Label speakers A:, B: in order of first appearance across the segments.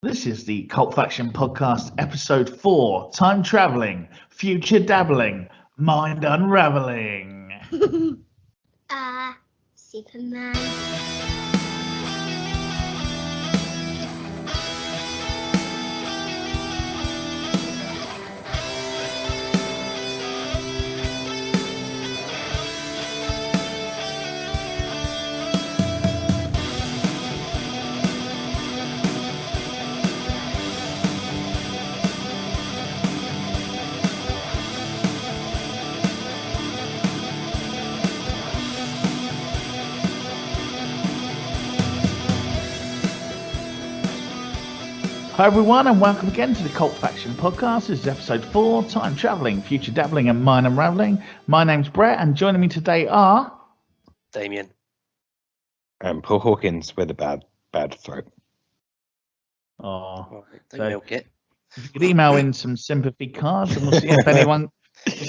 A: This is the Cult Faction Podcast, Episode 4, Time Traveling, Future Dabbling, Mind Unravelling.
B: Superman.
A: Hi everyone, and welcome again to the Cult Faction Podcast. This is Episode 4, Time Traveling, Future Dabbling, and Mind Unravelling. My name's Brett, and joining me today are...
C: Damien.
D: Paul Hawkins with a bad throat.
A: Oh,
C: Don't milk it.
A: You could email in some sympathy cards, and we'll see if anyone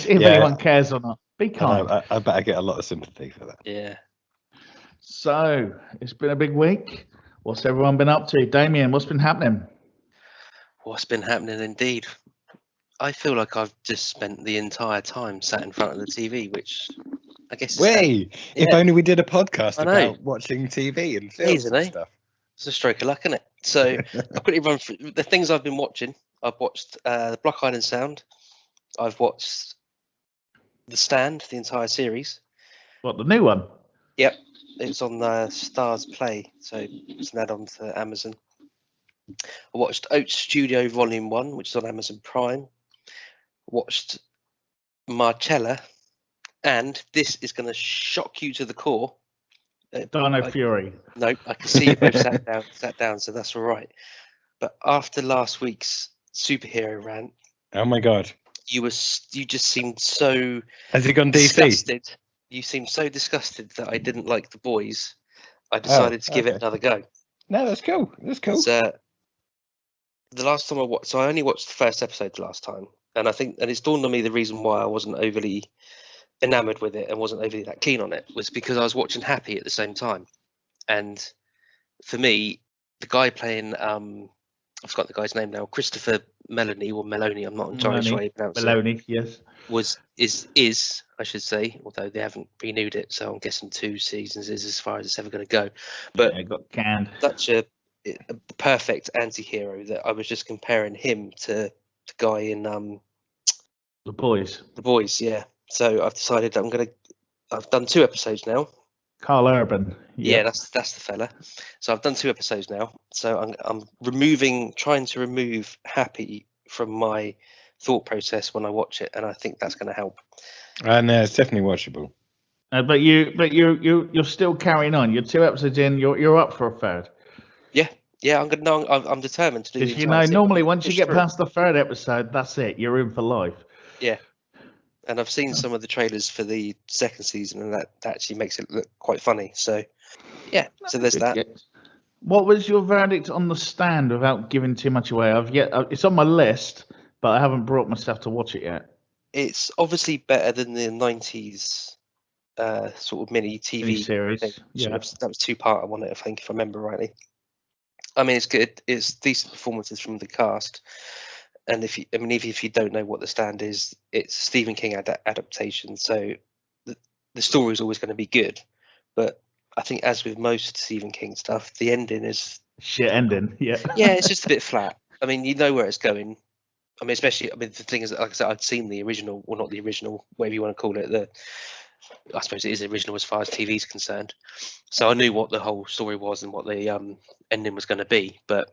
A: anyone cares or not. Be kind.
D: I bet I get a lot of sympathy for that.
C: Yeah.
A: So, it's been a big week. What's everyone been up to? Damien, what's been happening?
C: What's been happening indeed? I feel like I've just spent the entire time sat in front of the TV, which I guess
D: If only we did a podcast
C: I know.
D: about watching TV and films and stuff.
C: It's a stroke of luck, isn't it? So I'll quickly run through the things I've been watching. I've watched the Block Island Sound. I've watched The Stand, the entire series.
A: What, the new one?
C: Yep. It's on Stars Play, so it's an add-on to Amazon. I watched Oats Studio Volume 1, which is on Amazon Prime. Watched Marcella, and this is going to shock you to the core.
A: Dino Fury.
C: No, I can see you both sat down, so that's all right. But after last week's superhero rant,
D: Oh my god.
C: you just seemed so
D: Has it gone DC?
C: disgusted. You seemed so disgusted that I didn't like The Boys. I decided to give it
D: okay.
C: another go.
D: No, that's cool. That's cool.
C: So, the last time I only watched the first episode last time, and it's dawned on me the reason why I wasn't overly enamored with it and wasn't overly that keen on it was because I was watching Happy at the same time, and for me, the guy playing I've forgot the guy's name now, Christopher Meloni or Meloni, I'm not entirely sure how you pronounce it.
A: Meloni, yes.
C: Is I should say, although they haven't renewed it, so I'm guessing 2 seasons is as far as it's ever going to go. But
A: Yeah, it got canned.
C: such a perfect anti-hero that I was just comparing him to the guy in
A: The Boys.
C: The Boys. Yeah. So I've decided I've done 2 episodes now.
A: Carl Urban.
C: Yeah, that's the fella. So I've done 2 episodes now. So I'm trying to remove Happy from my thought process when I watch it, and I think that's going to help.
D: And it's definitely watchable.
A: But you're still carrying on. You're 2 episodes in. You're up for a third.
C: Yeah, I'm determined to do.
A: Because
C: the entire
A: normally
C: series.
A: once you
C: Push
A: get
C: through.
A: past the 3rd episode, that's it. You're in for life.
C: Yeah. And I've seen some of the trailers for the 2nd season, and that actually makes it look quite funny. So, yeah. So there's that.
A: What was your verdict on The Stand without giving too much away? It's on my list, but I haven't brought myself to watch it yet.
C: It's obviously better than the 90s sort of mini TV
A: series.
C: thing.
A: Yeah.
C: That was 2-part on it, I think, if I remember rightly. I mean, it's good. It's decent performances from the cast. And if you don't know what The Stand is, it's a Stephen King adaptation. So the story is always going to be good. But I think, as with most Stephen King stuff, the ending is
A: Shit ending. Yeah.
C: yeah, it's just a bit flat. I mean, you know where it's going. I mean, the thing is, like I said, I'd seen the original, well, not the original, whatever you want to call it. I suppose it is original as far as TV is concerned. So I knew what the whole story was and what the ending was going to be. But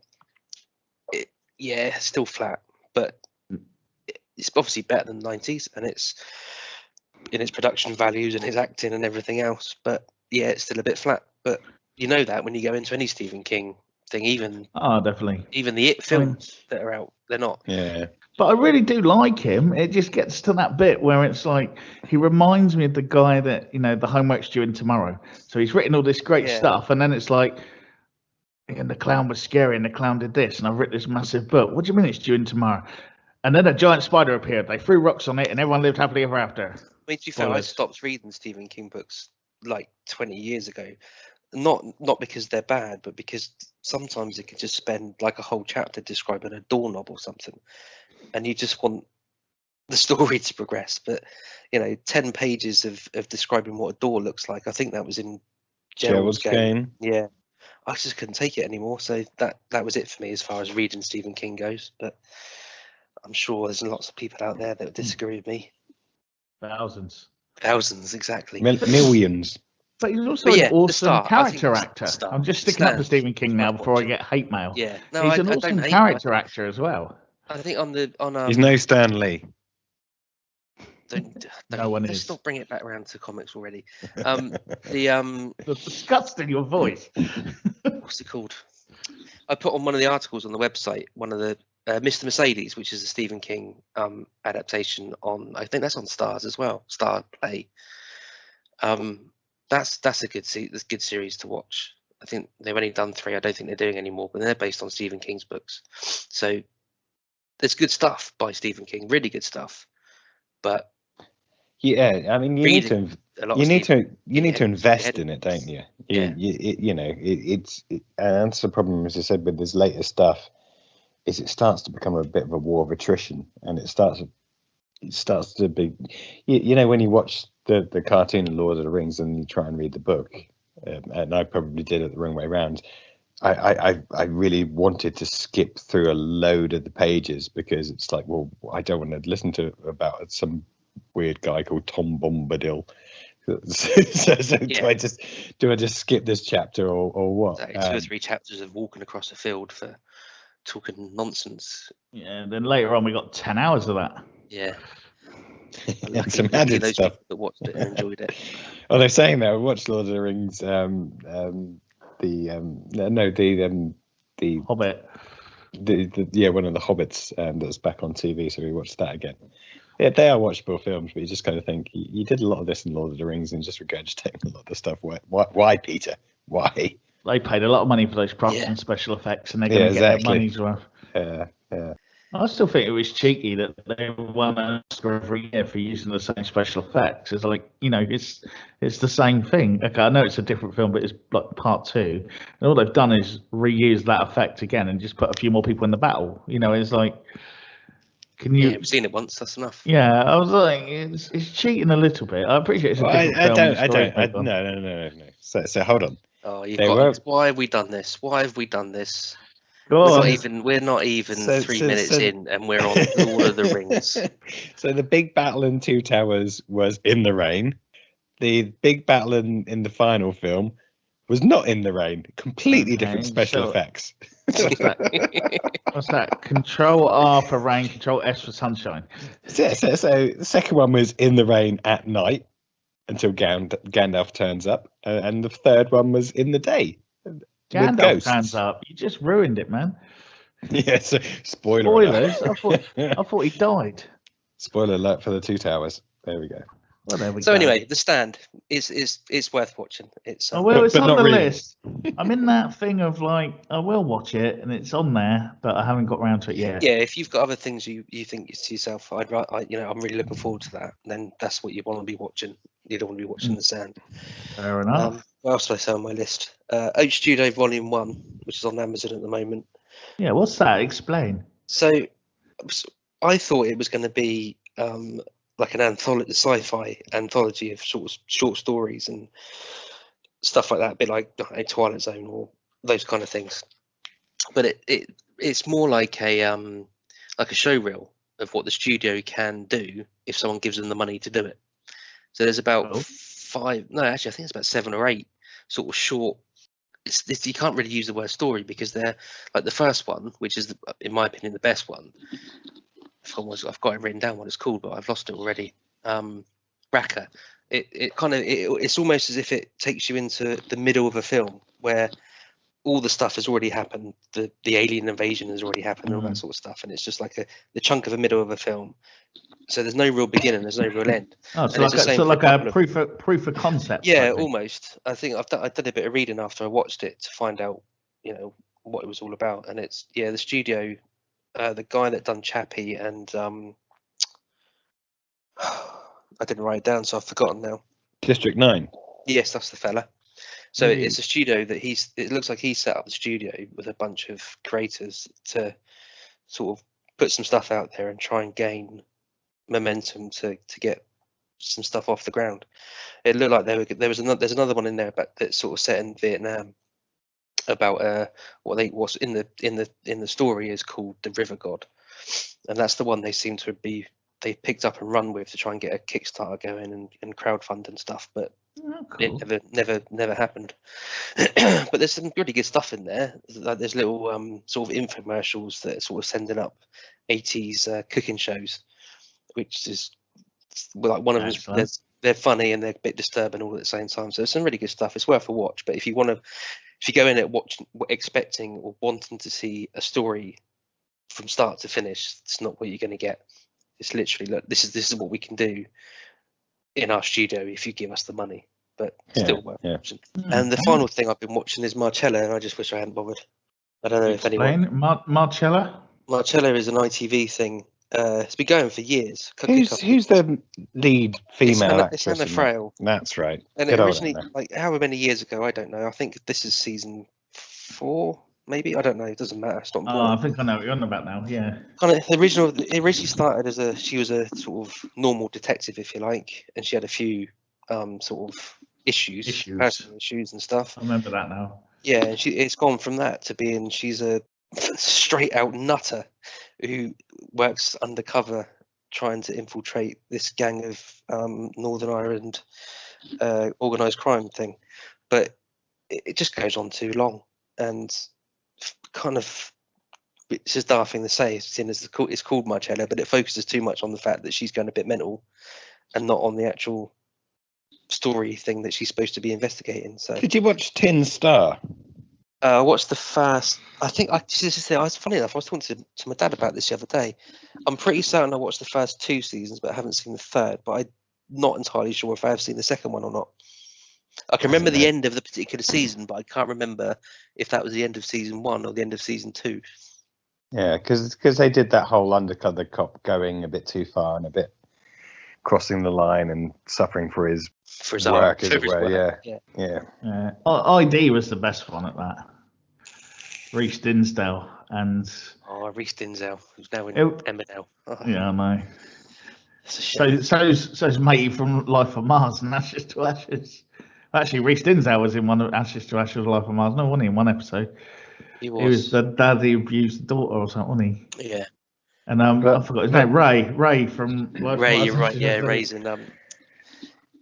C: it's still flat. But it's obviously better than the 90s, and it's in its production values and his acting and everything else. But yeah, it's still a bit flat. But you know that when you go into any Stephen King thing, even
A: Definitely.
C: the It films that are out, they're not.
D: Yeah.
A: But I really do like him. It just gets to that bit where it's like he reminds me of the guy that, the homework's due in tomorrow. So he's written all this great stuff, and then it's like, and the clown was scary, and the clown did this, and I've written this massive book. What do you mean it's due in tomorrow? And then a giant spider appeared. They threw rocks on it, and everyone lived happily ever after.
C: I mean, to be fair, I
A: Spoilers.
C: stopped reading Stephen King books like 20 years ago. not because they're bad, but because sometimes it can just spend like a whole chapter describing a doorknob or something, and you just want the story to progress. But 10 pages of describing what a door looks like. I think that was in Gerald's game. Yeah, I just couldn't take it anymore. So that was it for me as far as reading Stephen King goes. But I'm sure there's lots of people out there that would disagree with me.
A: Thousands,
C: exactly.
D: Millions.
A: But he's also an awesome character actor. I'm just sticking up for Stephen King now before I get hate mail.
C: Yeah, no,
A: he's an awesome character actor as well.
C: I think
D: he's no Stan Lee.
C: No one let's not bring it back around to comics already. The
A: disgust in your voice.
C: What's it called? I put on one of the articles on the website, one of the Mr. Mercedes, which is a Stephen King adaptation on. I think that's on Stars as well. Star Play. That's a good series to watch. I think they've only done 3. I don't think they're doing any more, but they're based on Stephen King's books. So there's good stuff by Stephen King, really good stuff. But
D: yeah, I mean, you need to invest in it, don't you? And that's the problem, as I said, with this later stuff, is it starts to become a bit of a war of attrition, and it starts to be, when you watch the cartoon Lord of the Rings and you try and read the book, and I probably did it the wrong way around. I really wanted to skip through a load of the pages because it's like, well, I don't want to listen to about some weird guy called Tom Bombadil. Do I just skip this chapter or what?
C: Like 2 or 3 chapters of walking across a field for talking nonsense.
A: Yeah, and then later on we got 10 hours of that.
C: Yeah.
D: And some added stuff.
C: That watched it and enjoyed it.
D: Well, they're saying that I watched Lord of the Rings. The
A: Hobbit.
D: One of the Hobbits that's back on TV, so we watched that again. Yeah, they are watchable films, but you just kind of think you did a lot of this in Lord of the Rings and just regurgitating a lot of the stuff. Why, Peter? Why?
A: They paid a lot of money for those props and special effects, and they're going to get their money's worth.
D: Yeah.
A: I still think it was cheeky that they won an Oscar every year for using the same special effects. It's like, it's the same thing. Okay, I know it's a different film, but it's like part 2. And all they've done is reuse that effect again and just put a few more people in the battle. It's like, can you?
C: Yeah, we've seen it once. That's enough.
A: Yeah, I was like, it's cheating a little bit. I appreciate it's a different film.
D: No. So hold on.
C: Oh, why have we done this? Why have we done this? We're not even 3 minutes in, and we're on Lord of the Rings.
D: So the big battle in Two Towers was in the rain. The big battle in the final film was not in the rain. Completely different special effects.
A: What's that? Control R for rain, Control S for sunshine.
D: So the second one was in the rain at night until Gandalf turns up, and the third one was in the day.
A: Gandalf turns up. You just ruined it, man.
D: Yeah, so
A: spoilers. I thought he died.
D: Spoiler alert for the Two Towers. There we go.
A: Well, there we
C: go.
A: Anyway,
C: The Stand is worth watching. It's
A: on the list. I'm in that thing of like, I will watch it, and it's on there, but I haven't got around to it yet.
C: Yeah, if you've got other things you think to yourself, I'm really looking forward to that. Then that's what you want to be watching. You don't want to be watching The Stand.
A: Fair enough.
C: What else do I say on my list? Oat Studio Volume 1, which is on Amazon at the moment.
A: Yeah, what's that? Explain.
C: So I thought it was going to be like an sci-fi anthology of short stories and stuff like that, a bit like a Twilight Zone or those kind of things. But it's more like a show reel of what the studio can do if someone gives them the money to do it. So there's about 5. No, actually, I think it's about 7 or 8 sort of short. You can't really use the word story because they're like the first one, which is, in my opinion, the best one. I've got it written down what it's called, but I've lost it already. Raqqa. It's almost as if it takes you into the middle of a film where all the stuff has already happened. The alien invasion has already happened, and all that sort of stuff, and it's just like the chunk of the middle of a film. So there's no real beginning, there's no real end.
A: Oh, so like a proof of concept.
C: Yeah, almost. I think I did a bit of reading after I watched it to find out, what it was all about. And it's the studio, the guy that done Chappie and I didn't write it down, so I've forgotten now.
D: District 9.
C: Yes, that's the fella. So it's a studio that it looks like he set up the studio with a bunch of creators to sort of put some stuff out there and try and gain momentum to get some stuff off the ground. It looked like there's another one in there that's sort of set in Vietnam about what's in the story is called the River God, and that's the one they seem to be they picked up and run with to try and get a Kickstarter going and crowdfund and stuff, but it never happened. But there's some really good stuff in there. Like there's little sort of infomercials that are sort of sending up 80s cooking shows, which is like one of them. They're funny and they're a bit disturbing all at the same time. So there's some really good stuff. It's worth a watch. But if you go in at expecting or wanting to see a story from start to finish, it's not what you're going to get. It's literally, look, this is what we can do in our studio if you give us the money. But still worth watching. And the final thing I've been watching is Marcella, and I just wish I hadn't bothered. I don't know if anyone.
A: Marcella?
C: Marcella is an ITV thing. It's been going for years.
D: Who's the lead female actress?
C: It's Hannah Frail.
D: That's right.
C: And it originally, like however many years ago, I don't know. I think this is season 4, maybe. I don't know. It doesn't matter. It's not important.
A: I think I know what you're on about now. Yeah.
C: It originally started as she was a sort of normal detective, if you like, and she had a few sort of personal issues and stuff.
A: I remember that now.
C: Yeah, and it's gone from that to being she's a straight out nutter who works undercover trying to infiltrate this gang of Northern Ireland organised crime thing. But it just goes on too long, and kind of it's just daft thing to say, seeing as it's called Marcella, but it focuses too much on the fact that she's going a bit mental and not on the actual story thing that she's supposed to be investigating. So
D: did you watch Tin Star?
C: What's the first? I think funny enough, I was talking to my dad about this the other day. I'm pretty certain I watched the first 2 seasons, but I haven't seen the third. But I'm not entirely sure if I have seen the second one or not. I can remember the end of the particular season, but I can't remember if that was the end of season 1 or the end of season 2.
D: Yeah, because they did that whole undercover cop going a bit too far and a bit crossing the line and suffering for his work, as it were. Yeah.
A: ID was the best one at that. Reece Dinsdale and
C: Reece Dinsdale, who's now in Emmerdale.
A: Yeah, I know. So's Matey from Life on Mars and Ashes to Ashes. Actually, Reece Dinsdale was in one of Ashes to Ashes, Life on Mars. No, wasn't he, in one episode? He was the dad who abused the daughter or something, wasn't he?
C: Yeah.
A: And I forgot his name. Ray from
C: Ray. You're right. Yeah, Ray's in.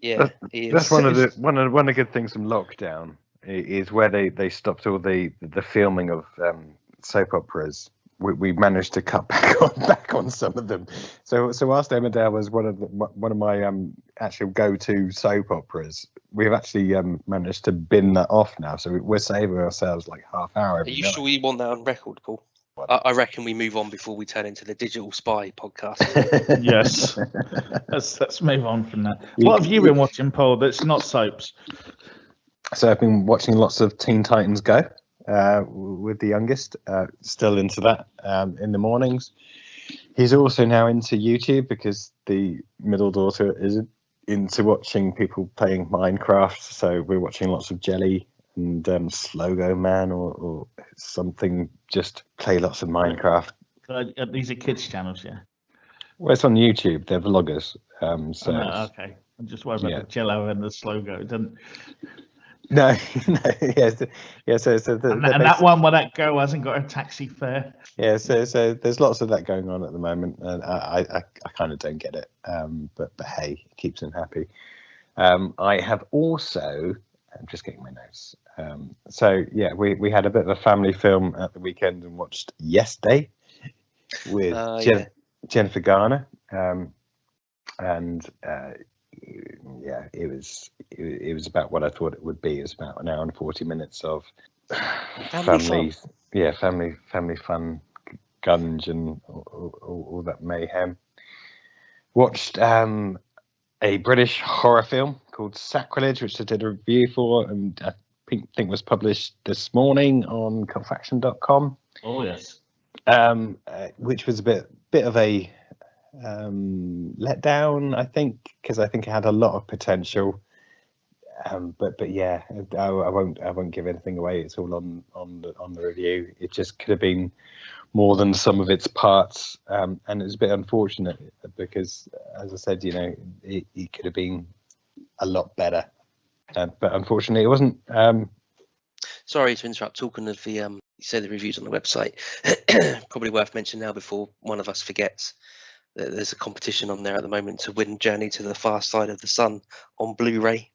C: Yeah,
D: that's one of the good things from lockdown is where they stopped all the filming of soap operas. We managed to cut back on some of them. So whilst Emmerdale was one of my actual go-to soap operas, we've actually managed to bin that off now. So we're saving ourselves like half hour.
C: Are you sure you want that on record, Paul? I reckon we move on before we turn into the Digital Spy podcast.
A: Yes. Let's move on from that. What have you been watching, Paul, that's not soaps?
D: So I've been watching lots of Teen Titans Go with the youngest. Still into that in the mornings. He's also now into YouTube because the middle daughter is into watching people playing Minecraft. So we're watching lots of Jelly and Slogo Man or something, just play lots of Minecraft.
A: These are kids channels, yeah?
D: Well, it's on YouTube. They're vloggers.
A: Okay. I'm just worried about the Jello and the Slogo.
D: No. Yeah. So
A: and that one where that girl hasn't got a taxi fare.
D: Yeah. So there's lots of that going on at the moment, and I kind of don't get it. But hey, it keeps him happy. I have also. I'm just getting my notes. So yeah, we had a bit of a family film at the weekend and watched Yesterday with Jennifer Garner, and it was about what I thought it would be. It was about an hour and 40 minutes of family fun, gunge and all that mayhem. Watched a British horror film called Sacrilege, which I did a review for, and I think was published this morning on cultfaction.com.
A: Oh yes.
D: Which was a bit of a letdown, I think, because I think it had a lot of potential, But yeah, I won't give anything away. It's all on the review. It just could have been more than some of its parts, and it's a bit unfortunate because, as I said, it could have been a lot better, but unfortunately, it wasn't.
C: Sorry to interrupt. Talking of the you said the reviews on the website, probably worth mentioning now before one of us forgets that there's a competition on there at the moment to win Journey to the Far Side of the Sun on Blu-ray.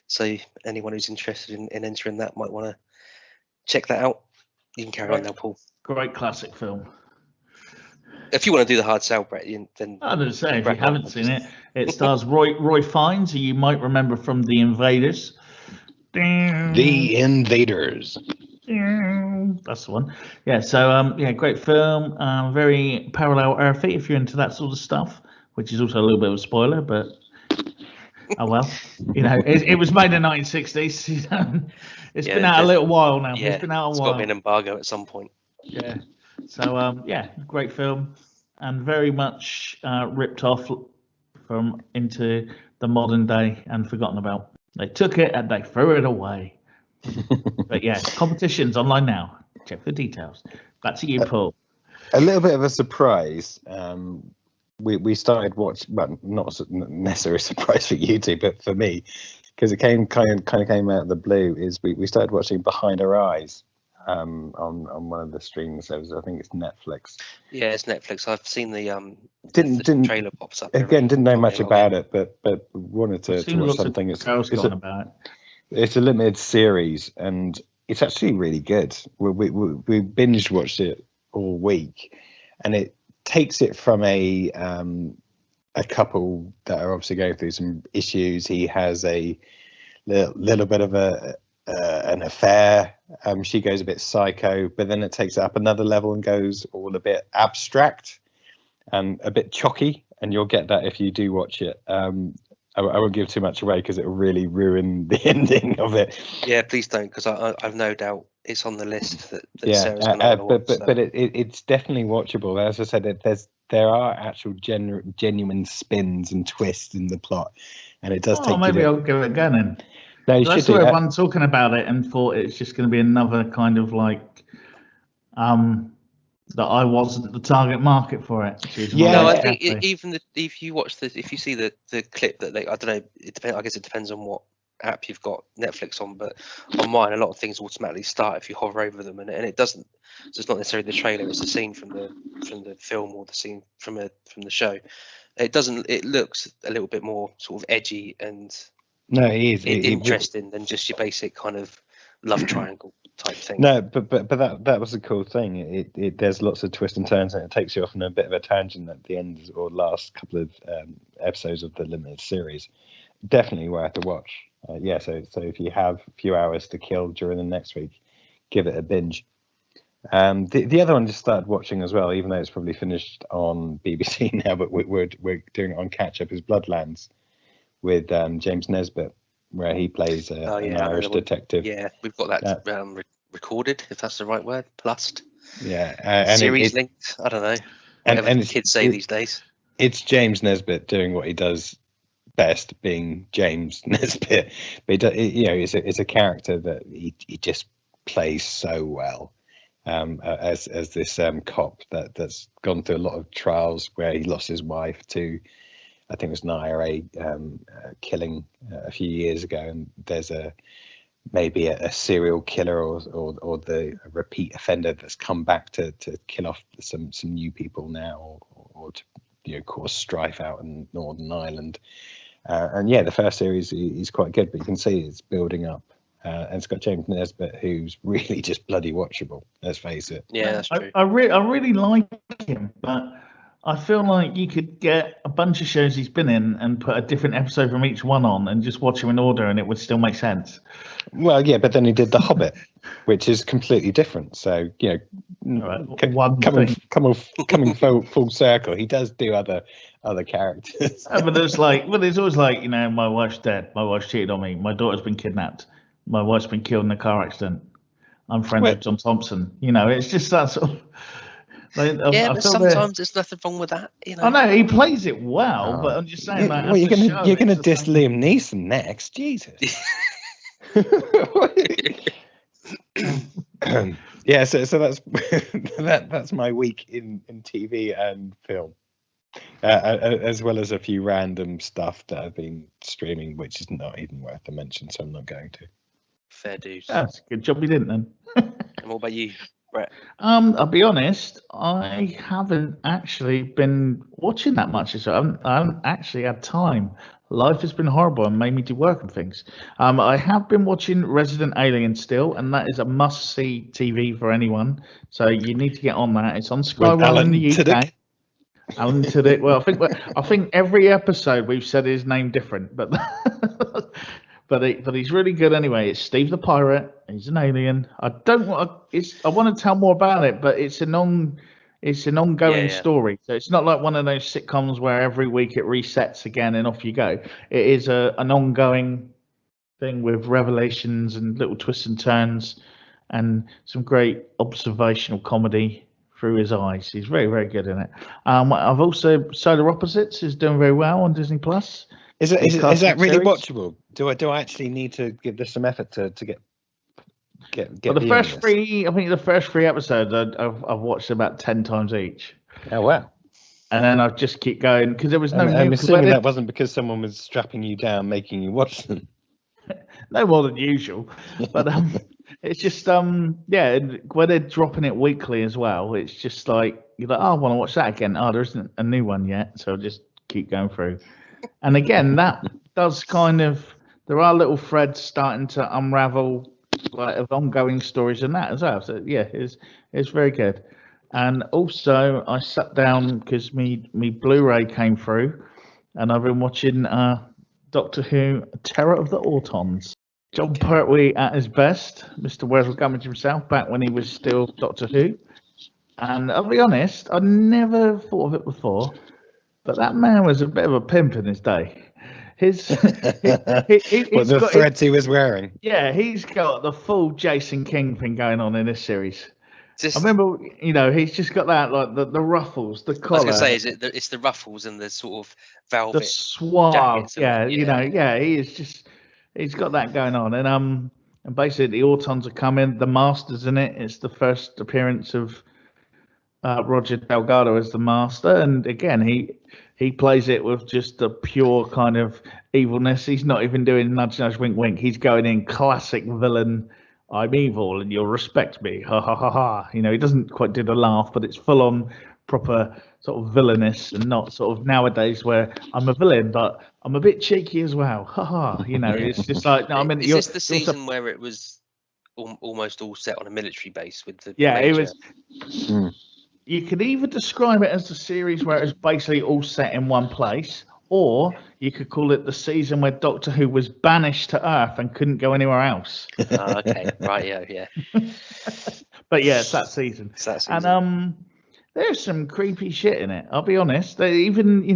C: So anyone who's interested in entering that might want to check that out. You can carry on now, Paul.
A: Great classic film.
C: If you want to do the hard sell, Brett, then
A: I was saying, if you haven't seen it, it stars Roy Fiennes, who you might remember from The Invaders.
D: The Invaders.
A: That's the one. Yeah. So great film. Very parallel earthy if you're into that sort of stuff, which is also a little bit of a spoiler, but oh well. It was made in the 1960s. It's been out a little while now.
C: Yeah,
A: it's been out a while.
C: Got to be an embargo at some point.
A: Yeah. So great film, and very much ripped off from into the modern day and forgotten about. They took it and they threw it away. But yeah, competition's online now. Check the details. Back to you, Paul.
D: A little bit of a surprise. We started watching, well, not necessarily a surprise for you two, but for me, because it kind of came out of the blue. Is we started watching Behind Our Eyes on one of the streaming services. I think it's Netflix.
C: Yeah, it's Netflix. I've seen the
D: didn't
C: trailer pops up.
D: Again, didn't know much about it, but wanted to watch something. It's a limited series, and it's actually really good. We binge watched it all week, and it takes it from a couple that are obviously going through some issues. He has a little bit of an affair. She goes a bit psycho, but then it takes it up another level and goes all a bit abstract and a bit chocky, and you'll get that if you do watch it. I won't give too much away because it will really ruin the ending of it.
C: Yeah, please don't, because I've no doubt it's on the list that Sarah's
D: going to watch. But it's definitely watchable. As I said, there are actual genuine spins and twists in the plot, and it does take.
A: Maybe I'll give it a go then.
D: No,
A: I saw everyone talking about it and thought it's just going to be another kind of like that I wasn't the target market for it.
C: No, I think if you see the clip that I don't know, it depends. I guess it depends on what app you've got Netflix on, but on mine a lot of things automatically start if you hover over them, and it doesn't. So it's not necessarily the trailer; it's the scene from the film or the scene from the show. It looks a little bit more sort of edgy and interesting than just your basic kind of love triangle type thing.
D: No, but that was a cool thing. There's lots of twists and turns, and it takes you off on a bit of a tangent at the end or last couple of episodes of the limited series. Definitely worth a watch. So if you have a few hours to kill during the next week, give it a binge. The other one just started watching as well, even though it's probably finished on BBC now, but we're doing it on catch up, is Bloodlands with James Nesbitt, where he plays an Irish detective.
C: Yeah, we've got that recorded, if that's the right word, plus.
D: Yeah. And
C: series linked, I don't know. And the kids say these days.
D: It's James Nesbitt doing what he does best, being James Nesbitt. But it's a character that he just plays so well. As this cop that's gone through a lot of trials where he lost his wife to, I think it was an IRA killing a few years ago, and there's maybe a serial killer or the repeat offender that's come back to kill off some new people now, or to cause strife out in Northern Ireland. And the first series is quite good, but you can see it's building up. And it's got James Nesbitt, who's really just bloody watchable. Let's face it.
C: Yeah, that's true.
A: I really like him, but I feel like you could get a bunch of shows he's been in and put a different episode from each one on and just watch him in order, and it would still make sense.
D: Well, yeah, but then he did The Hobbit, which is completely different. So coming full circle, he does do other characters.
A: But there's always like, my wife's dead, my wife's cheated on me, my daughter's been kidnapped, my wife's been killed in a car accident, I'm friends with John Thompson. It's just that sort of. Like,
C: Yeah,
A: I
C: but
A: feel
C: sometimes there's nothing wrong with that, you know.
A: I know he plays it well,
D: Oh.
A: but I'm just saying, like,
D: Well,
A: as a show,
D: you're gonna
A: it's the
D: diss
A: same.
D: Liam Neeson next, Jesus. Yeah, so that's that's my week in TV and film, as well as a few random stuff that I've been streaming, which is not even worth a mention, so I'm not going to.
C: Fair dues.
A: That's a good job you didn't then.
C: And what about you, Brett?
A: I'll be honest, I haven't actually been watching that much. So I haven't actually had time. Life has been horrible and made me do work and things. I have been watching Resident Alien still, and that is a must-see TV for anyone. So you need to get on that. It's on Sky
D: With
A: One in
D: Alan
A: the UK.
D: Tudyk.
A: Alan Tudyk. Well, I think every episode we've said his name different, but but he's really good anyway. It's Steve the Pirate. He's an alien. I want to tell more about it, but it's an ongoing story. So it's not like one of those sitcoms where every week it resets again and off you go. It is an ongoing thing with revelations and little twists and turns and some great observational comedy through his eyes. He's very, very good in it. I've also Solar Opposites is doing very well on Disney Plus.
D: Is that really
A: series.
D: watchable? Do I actually need to give this some effort to get?
A: But the first three, I think the first three episodes I've watched about 10 times each.
D: Oh wow!
A: And then I just keep going because there was no.
D: I'm assuming that wasn't because someone was strapping you down, making you watch them.
A: No more than usual, but it's just when they're dropping it weekly as well. It's just like you're like, oh, I want to watch that again. Oh, there isn't a new one yet, so I'll just keep going through. And again, that does there are little threads starting to unravel, like of ongoing stories and that as well. So yeah, it's very good. And also, I sat down because me Blu-ray came through, and I've been watching Doctor Who: Terror of the Autons. John Pertwee at his best, Mr. Wurzel Gummidge himself, back when he was still Doctor Who. And I'll be honest, I never thought of it before, but that man was a bit of a pimp in his day.
D: The threads he was wearing.
A: Yeah, he's got the full Jason King thing going on in this series. I remember, he's just got that, like the ruffles, the collar.
C: I was going to say, it's the ruffles and the sort of velvet.
A: The suave,
C: jackets
A: he's got that going on. And basically the Autons are coming, the Master's in it. It's the first appearance of Roger Delgado as the Master. And again, he plays it with just the pure kind of evilness. He's not even doing nudge, nudge, wink, wink. He's going in classic villain. I'm evil and you'll respect me. Ha ha ha ha. He doesn't quite do the laugh, but it's full on proper sort of villainous and not sort of nowadays where I'm a villain, but I'm a bit cheeky as well. Ha ha. It's just like, no, I mean,
C: is this the season where it was almost all set on a military base with the
A: it was. You could either describe it as the series where it was basically all set in one place, or you could call it the season where Doctor Who was banished to Earth and couldn't go anywhere else.
C: Oh, okay, right, yeah.
A: But yeah, it's that season. And there's some creepy shit in it. I'll be honest. Even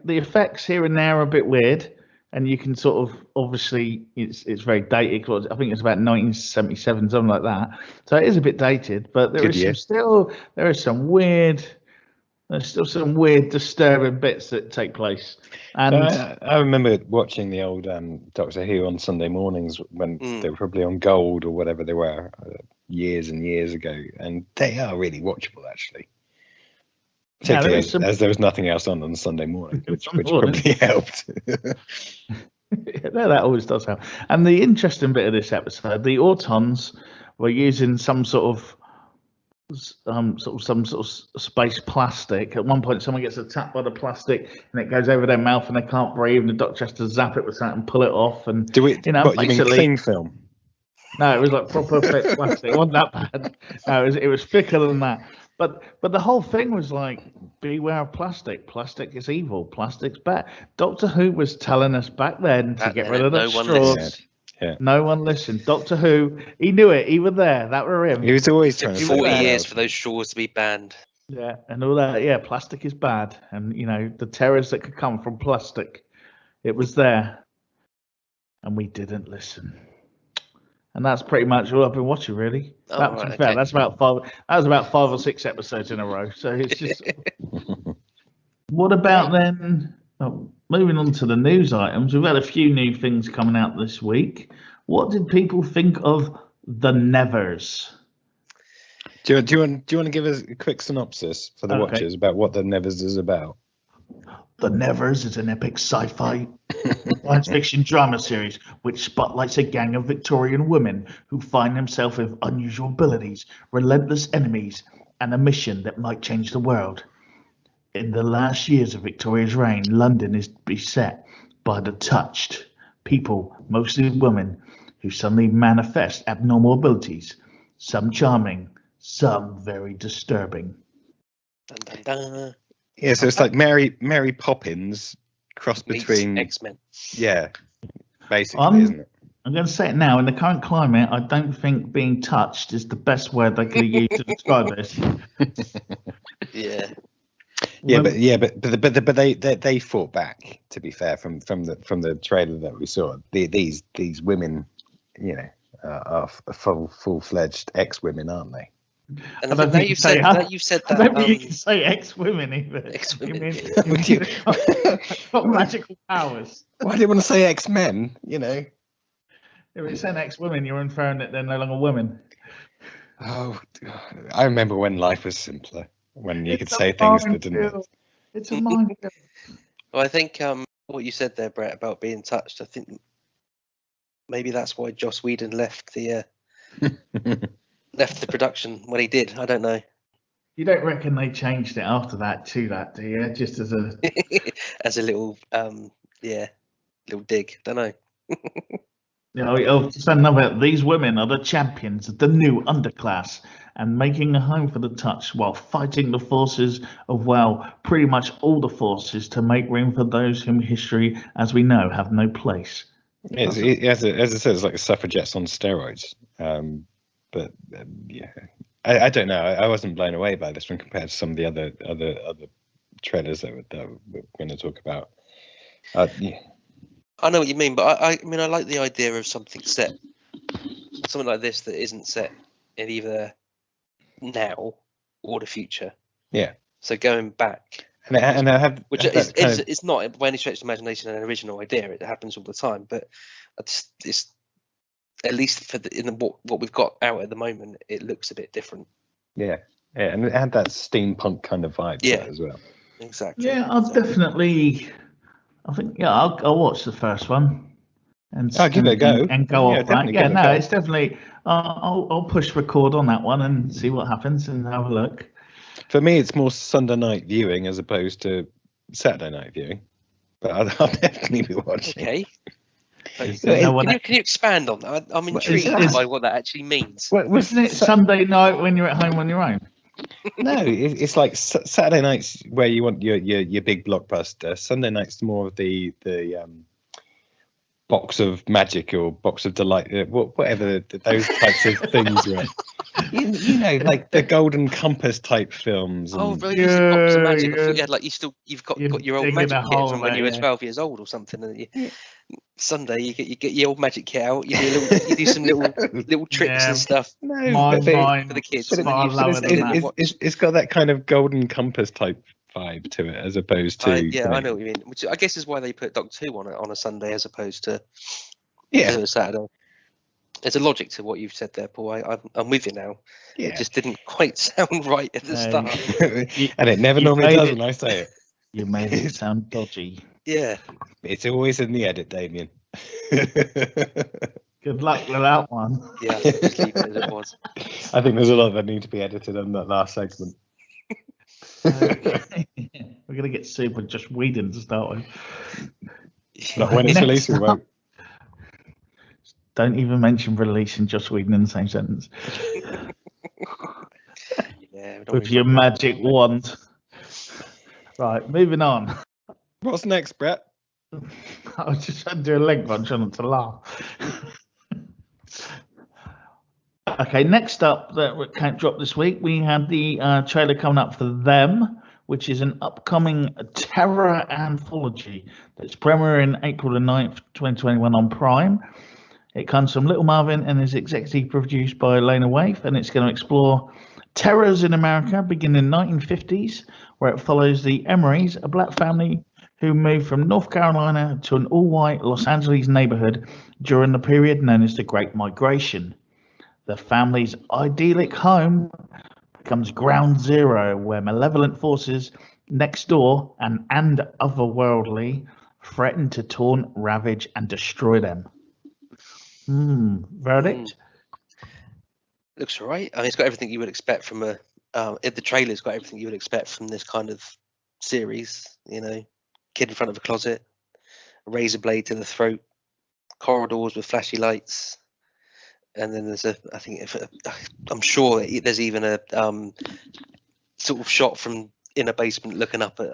A: the effects here and there are a bit weird, and you can sort of obviously it's very dated. I think it's about 1977, something like that. So it is a bit dated, but there's some weird. There's still some weird, disturbing bits that take place. And
D: I remember watching the old Doctor Who on Sunday mornings when they were probably on Gold or whatever they were years and years ago, and they are really watchable actually. Particularly as there was nothing else on Sunday morning, which probably helped.
A: That always does help. And the interesting bit of this episode, the Autons were using some sort of space plastic. At one point, someone gets attacked by the plastic, and it goes over their mouth, and they can't breathe. And the Doctor has to zap it with something and pull it off. And
D: what, you mean cling film?
A: No, it was like proper thick plastic. It wasn't that bad. No, it was thicker than that. But the whole thing was like, beware of plastic. Plastic is evil. Plastic's bad. Doctor Who was telling us back then to get rid of the straws.
D: Yeah.
A: No one listened. Doctor Who, he knew it. He was there. That were him.
D: He was always trying to
C: 40 years for those straws to be banned.
A: Yeah, and all that. Yeah, plastic is bad. And, the terrors that could come from plastic. It was there. And we didn't listen. And that's pretty much all I've been watching, really.
C: Oh,
A: That, to
C: right,
A: be fair,
C: okay.
A: that's about five. That was about 5 or 6 episodes in a row. So it's just. What about then? Oh, moving on to the news items, we've had a few new things coming out this week. What did people think of The Nevers?
D: Do you want to give us a quick synopsis for the watchers about what The Nevers is about?
A: The Nevers is an epic sci-fi science fiction drama series which spotlights a gang of Victorian women who find themselves with unusual abilities, relentless enemies, and a mission that might change the world. In the last years of Victoria's reign, London is beset by the touched people, mostly women, who suddenly manifest abnormal abilities, some charming, some very disturbing.
C: Dun, dun, dun.
D: Yeah, so it's like Mary Poppins cross between
C: X-Men.
D: Yeah, basically, isn't it?
A: I'm going to say it now. In the current climate, I don't think being touched is the best word they could use to describe this.
C: Yeah.
D: But they fought back. To be fair, from the trailer that we saw, these women, are full-fledged ex-women, aren't they?
C: And now you've said that.
A: I don't think you can say ex-women either.
C: Ex-women.
A: You got magical powers.
D: Why do you want to say ex-men?
A: If it's an ex-women, you're inferring that they're no longer women.
D: Oh, I remember when life was simpler, when you could say things that didn't.
A: It's a minefield.
C: Well, I think what you said there, Brett, about being touched, I think maybe that's why Joss Whedon left the production when he did. I don't know.
A: You don't reckon they changed it after that to that, do you? Just as a
C: as a little little dig. Don't know.
A: Just another. These women are the champions of the new underclass and making a home for the touch while fighting the forces of, pretty much all the forces to make room for those whom history, as we know, have no place.
D: As I said, it's like suffragettes on steroids. I don't know. I wasn't blown away by this one compared to some of the other trailers that we're going to talk about.
C: I know what you mean, but I mean I like the idea of something like this that isn't set in either now or the future.
D: Yeah.
C: So going back, it's not by any stretch of imagination an original idea. It happens all the time, but it's at least what we've got out at the moment, it looks a bit different.
D: Yeah, and it had that steampunk kind of vibe to it as well.
C: Exactly.
A: Yeah, I'll watch the first one and
D: give it a go
A: and go off that. Yeah, no,
D: go.
A: It's definitely. I'll push record on that one and see what happens and have a look.
D: For me, it's more Sunday night viewing as opposed to Saturday night viewing, but I'll definitely be watching.
C: Okay. Can you expand on that? I'm intrigued by what that actually means.
A: Isn't it Sunday night when you're at home on your own?
D: No, it's like Saturday nights where you want your big blockbuster. Sunday nights more of the box of magic or box of delight, whatever those types of things were. Like the Golden Compass type films.
C: Oh, really? Box of magic. Yeah, like you've got your old magic kit from when you were 12 years old or something. And Sunday you get your old magic kit out. You do some little tricks and stuff.
A: No,
C: for the kids.
D: It's got that kind of Golden Compass type vibe to it, as opposed to
C: I know what you mean. Which I guess is why they put Doctor Who on a Sunday as opposed to a Saturday. There's a logic to what you've said there, Paul. I'm with you now. Yeah. It just didn't quite sound right at the start.
D: And it never normally does when I say it.
A: You made it sound dodgy.
C: Yeah.
D: It's always in the edit, Damien.
A: Good luck with that one.
C: Yeah, just leave it as it was.
D: I think there's a lot that need to be edited on that last segment.
A: Okay. We're going to get sued with Joss Whedon to start with.
D: Not when it's released, we won't.
A: Don't even mention releasing Joss Whedon in the same sentence. With your magic wand. Right, moving on.
D: What's next, Brett?
A: I was just trying to do a leg one, trying not to laugh. Okay, next up that can't drop this week, we had the trailer coming up for Them, which is an upcoming terror anthology that's premiering April the 9th, 2021 on Prime. It comes from Little Marvin and is executive produced by Lena Waithe, and it's going to explore terrors in America beginning in the 1950s, where it follows the Emerys, a black family who moved from North Carolina to an all-white Los Angeles neighborhood during the period known as the Great Migration. The family's idyllic home becomes ground zero, where malevolent forces next door and otherworldly threaten to taunt, ravage, and destroy them. Verdict?
C: Looks all right. I mean, it's got everything you would expect from a. The trailer's got everything you would expect from this kind of series. You know, kid in front of a closet, a razor blade to the throat, corridors with flashy lights, and then there's I'm sure there's even a sort of shot from in a basement looking up at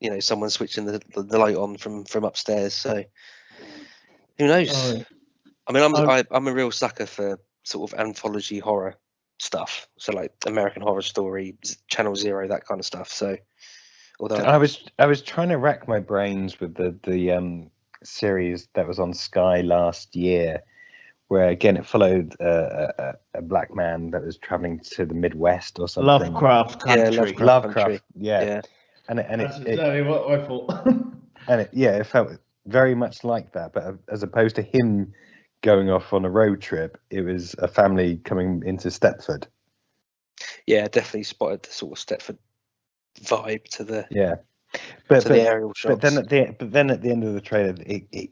C: you know, someone switching the light on from upstairs. So who knows? I mean, I'm a real sucker for sort of anthology horror stuff. So like American Horror Story, Channel Zero, that kind of stuff. So although
D: I was trying to rack my brains with the series that was on Sky last year, where again it followed a black man that was traveling to the Midwest or something.
A: Lovecraft Country.
C: Yeah,
D: Lovecraft. Yeah.
A: That's exactly what I thought.
D: And it felt very much like that, but as opposed to him going off on a road trip, it was a family coming into Stepford.
C: Yeah, definitely spotted the sort of Stepford vibe to the
D: but
C: the aerial shots.
D: But then at the end of the trailer, it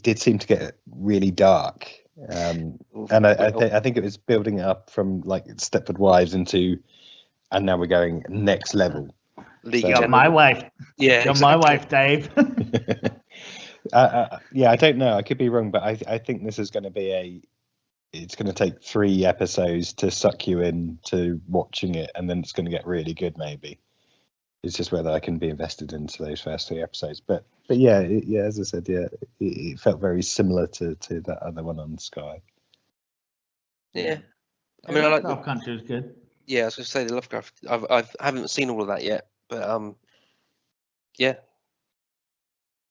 D: did seem to get really dark, and I think it was building up from like Stepford Wives into, and now we're going next level.
A: You're my wife.
C: Yeah,
A: you're my wife, Dave.
D: Yeah, I don't know. I could be wrong, but I think this is going to be it's going to take 3 episodes to suck you into watching it, and then it's going to get really good. Maybe it's just whether I can be invested into those first 3 episodes. But yeah, as I said, it felt very similar to that other one on Sky.
C: Yeah, I mean, I like
A: Lovecraft Country was good.
C: Yeah, I was going to say the Lovecraft. I haven't seen all of that yet, but yeah.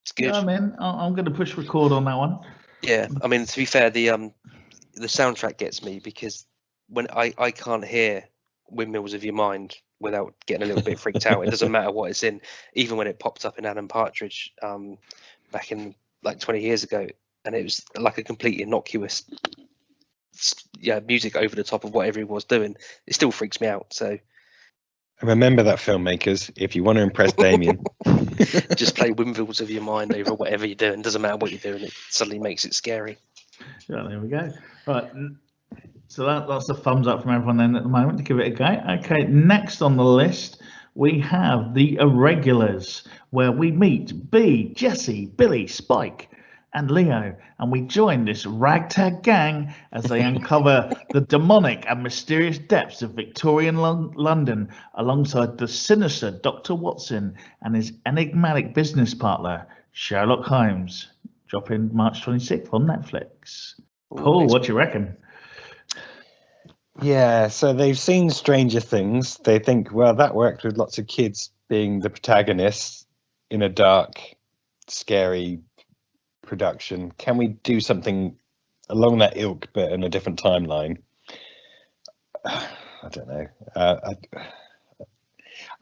C: It's good.
A: Yeah, man, I'm going to push record on that one.
C: Yeah, I mean, to be fair, the soundtrack gets me because when I can't hear Windmills of Your Mind without getting a little bit freaked out. It doesn't matter what it's in, even when it popped up in Adam Partridge back in like 20 years ago, and it was like a completely innocuous music over the top of whatever he was doing. It still freaks me out. So
D: remember that, filmmakers, if you want to impress Damien.
C: Just play Windmills of Your Mind over whatever you're doing. Doesn't matter what you're doing, it suddenly makes it scary.
A: Yeah, there we go. Right, so that's a thumbs up from everyone then at the moment to give it a go. Okay, next on the list we have the Irregulars, where we meet B, Jesse, Billy, Spike, and Leo, and we join this ragtag gang as they uncover the demonic and mysterious depths of Victorian London alongside the sinister Dr. Watson and his enigmatic business partner, Sherlock Holmes. Dropping March 26th on Netflix. Paul, what do you reckon?
D: Yeah, so they've seen Stranger Things. They think, well, that worked with lots of kids being the protagonists in a dark, scary production. Can we do something along that ilk but in a different timeline? I don't know.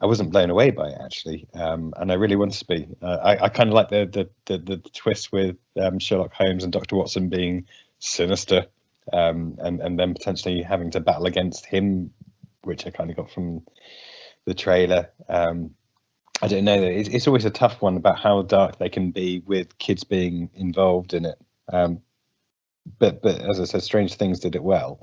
D: I wasn't blown away by it actually, and I really wanted to be. I kind of like the twist with Sherlock Holmes and Dr. Watson being sinister, and then potentially having to battle against him, which I kind of got from the trailer. I don't know. It's always a tough one about how dark they can be with kids being involved in it. But as I said, Strange Things did it well.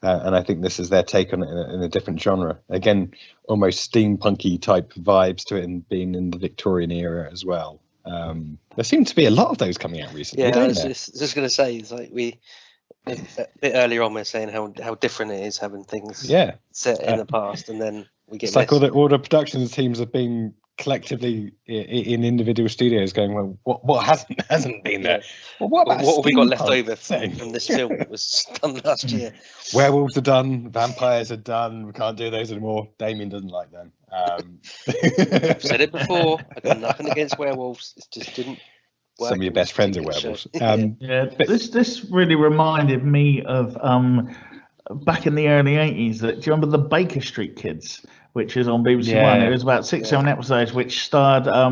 D: And I think this is their take on it in a different genre. Again, almost steampunky type vibes to it, and being in the Victorian era as well. There seem to be a lot of those coming out recently.
C: Yeah, I was just going to say, it's like a bit earlier on, we were saying how different it is having things set in the past, and then we get.
D: It's like all the production teams have been collectively in individual studios going, well, what hasn't been there? Well, what
C: have we got left over from this film that was done last year?
D: Werewolves are done, vampires are done. We can't do those anymore. Damien doesn't like them.
C: I've said it before. I've got nothing against werewolves. It just didn't
D: some of your best friends are werewolves.
A: This really reminded me of back in the early 80s. Do you remember the Baker Street Kids, which is on BBC One? It was about 6-7 episodes, which starred a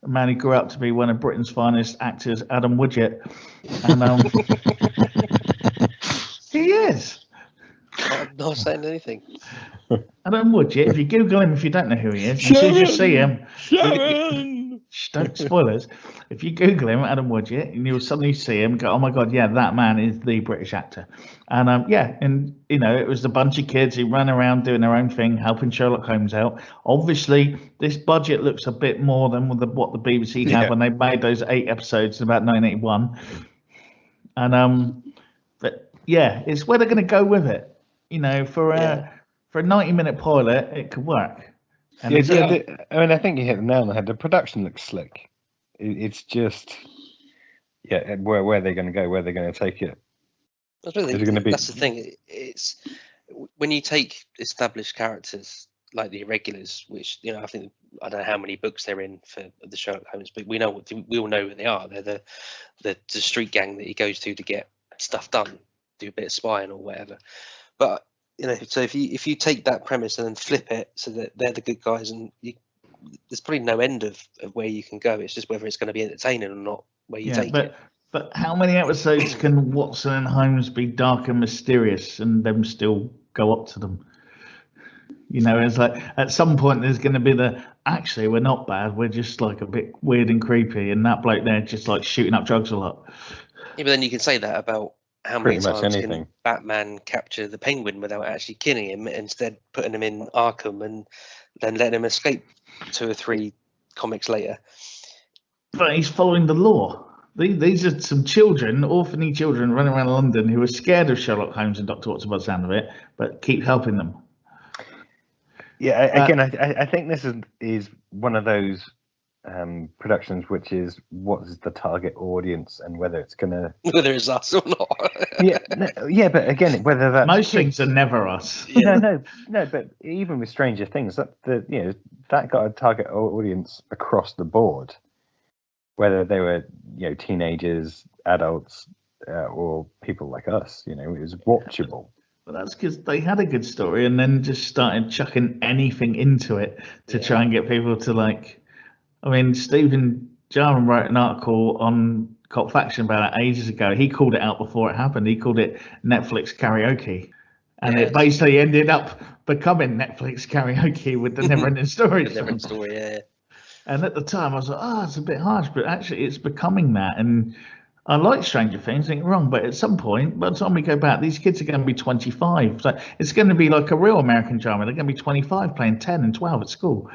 A: man who grew up to be one of Britain's finest actors, Adam Woodgett. And he is.
C: I'm not saying anything.
A: Adam Woodgett, if you Google him, if you don't know who he is, as soon as you see him, don't spoilers. If you Google him, Adam Woodgett, and you'll suddenly see him, go, oh my God, yeah, that man is the British actor. And and it was a bunch of kids who ran around doing their own thing, helping Sherlock Holmes out. Obviously, this budget looks a bit more than what the BBC had when they made those 8 episodes in about 1981. And but yeah, it's where they're going to go with it. For a 90-minute pilot, it could work. And
D: I think you hit the nail on the head. The production looks slick. It's just, where they're going to go, where they're going to take it.
C: That's the thing. It's when you take established characters like the Irregulars, which I don't know how many books they're in for the Sherlock Holmes, but we all know who they are. They're the street gang that he goes to get stuff done, do a bit of spying or whatever. But so if you take that premise and then flip it so that they're the good guys, and there's probably no end of where you can go. It's just whether it's going to be entertaining or not where you take it.
A: But how many episodes can Watson and Holmes be dark and mysterious and them still go up to them? It's like at some point there's going to be actually we're not bad, we're just like a bit weird and creepy, and that bloke there just like shooting up drugs a lot.
C: Yeah, but then you can say that about how many times can Batman capture the Penguin without actually killing him, instead putting him in Arkham and then letting him escape 2 or 3 comics later.
A: But he's following the law. These are some children, orphan children running around London who are scared of Sherlock Holmes and Dr. Watson by the sound of it, but keep helping them.
D: Yeah, again, I think this is one of those productions which is what's the target audience and whether it's
C: whether it's us or not.
D: But again, whether that
A: most things are never us.
D: No, but even with Stranger Things, that got a target audience across the board, whether they were teenagers, adults, or people like us. It was watchable.
A: But that's because they had a good story and then just started chucking anything into it to try and get people to like. I mean, Stephen Jarman wrote an article on Cult Faction about it ages ago. He called it out before it happened. He called it Netflix karaoke. And it basically ended up becoming Netflix karaoke with the Never-Ending Story.
C: Never-Ending Story, yeah.
A: And at the time, I was like, it's a bit harsh, but actually it's becoming that. And I like Stranger Things, don't get me wrong, but at some point, by the time we go back, these kids are going to be 25. So it's going to be like a real American drama. They're going to be 25 playing 10 and 12 at school.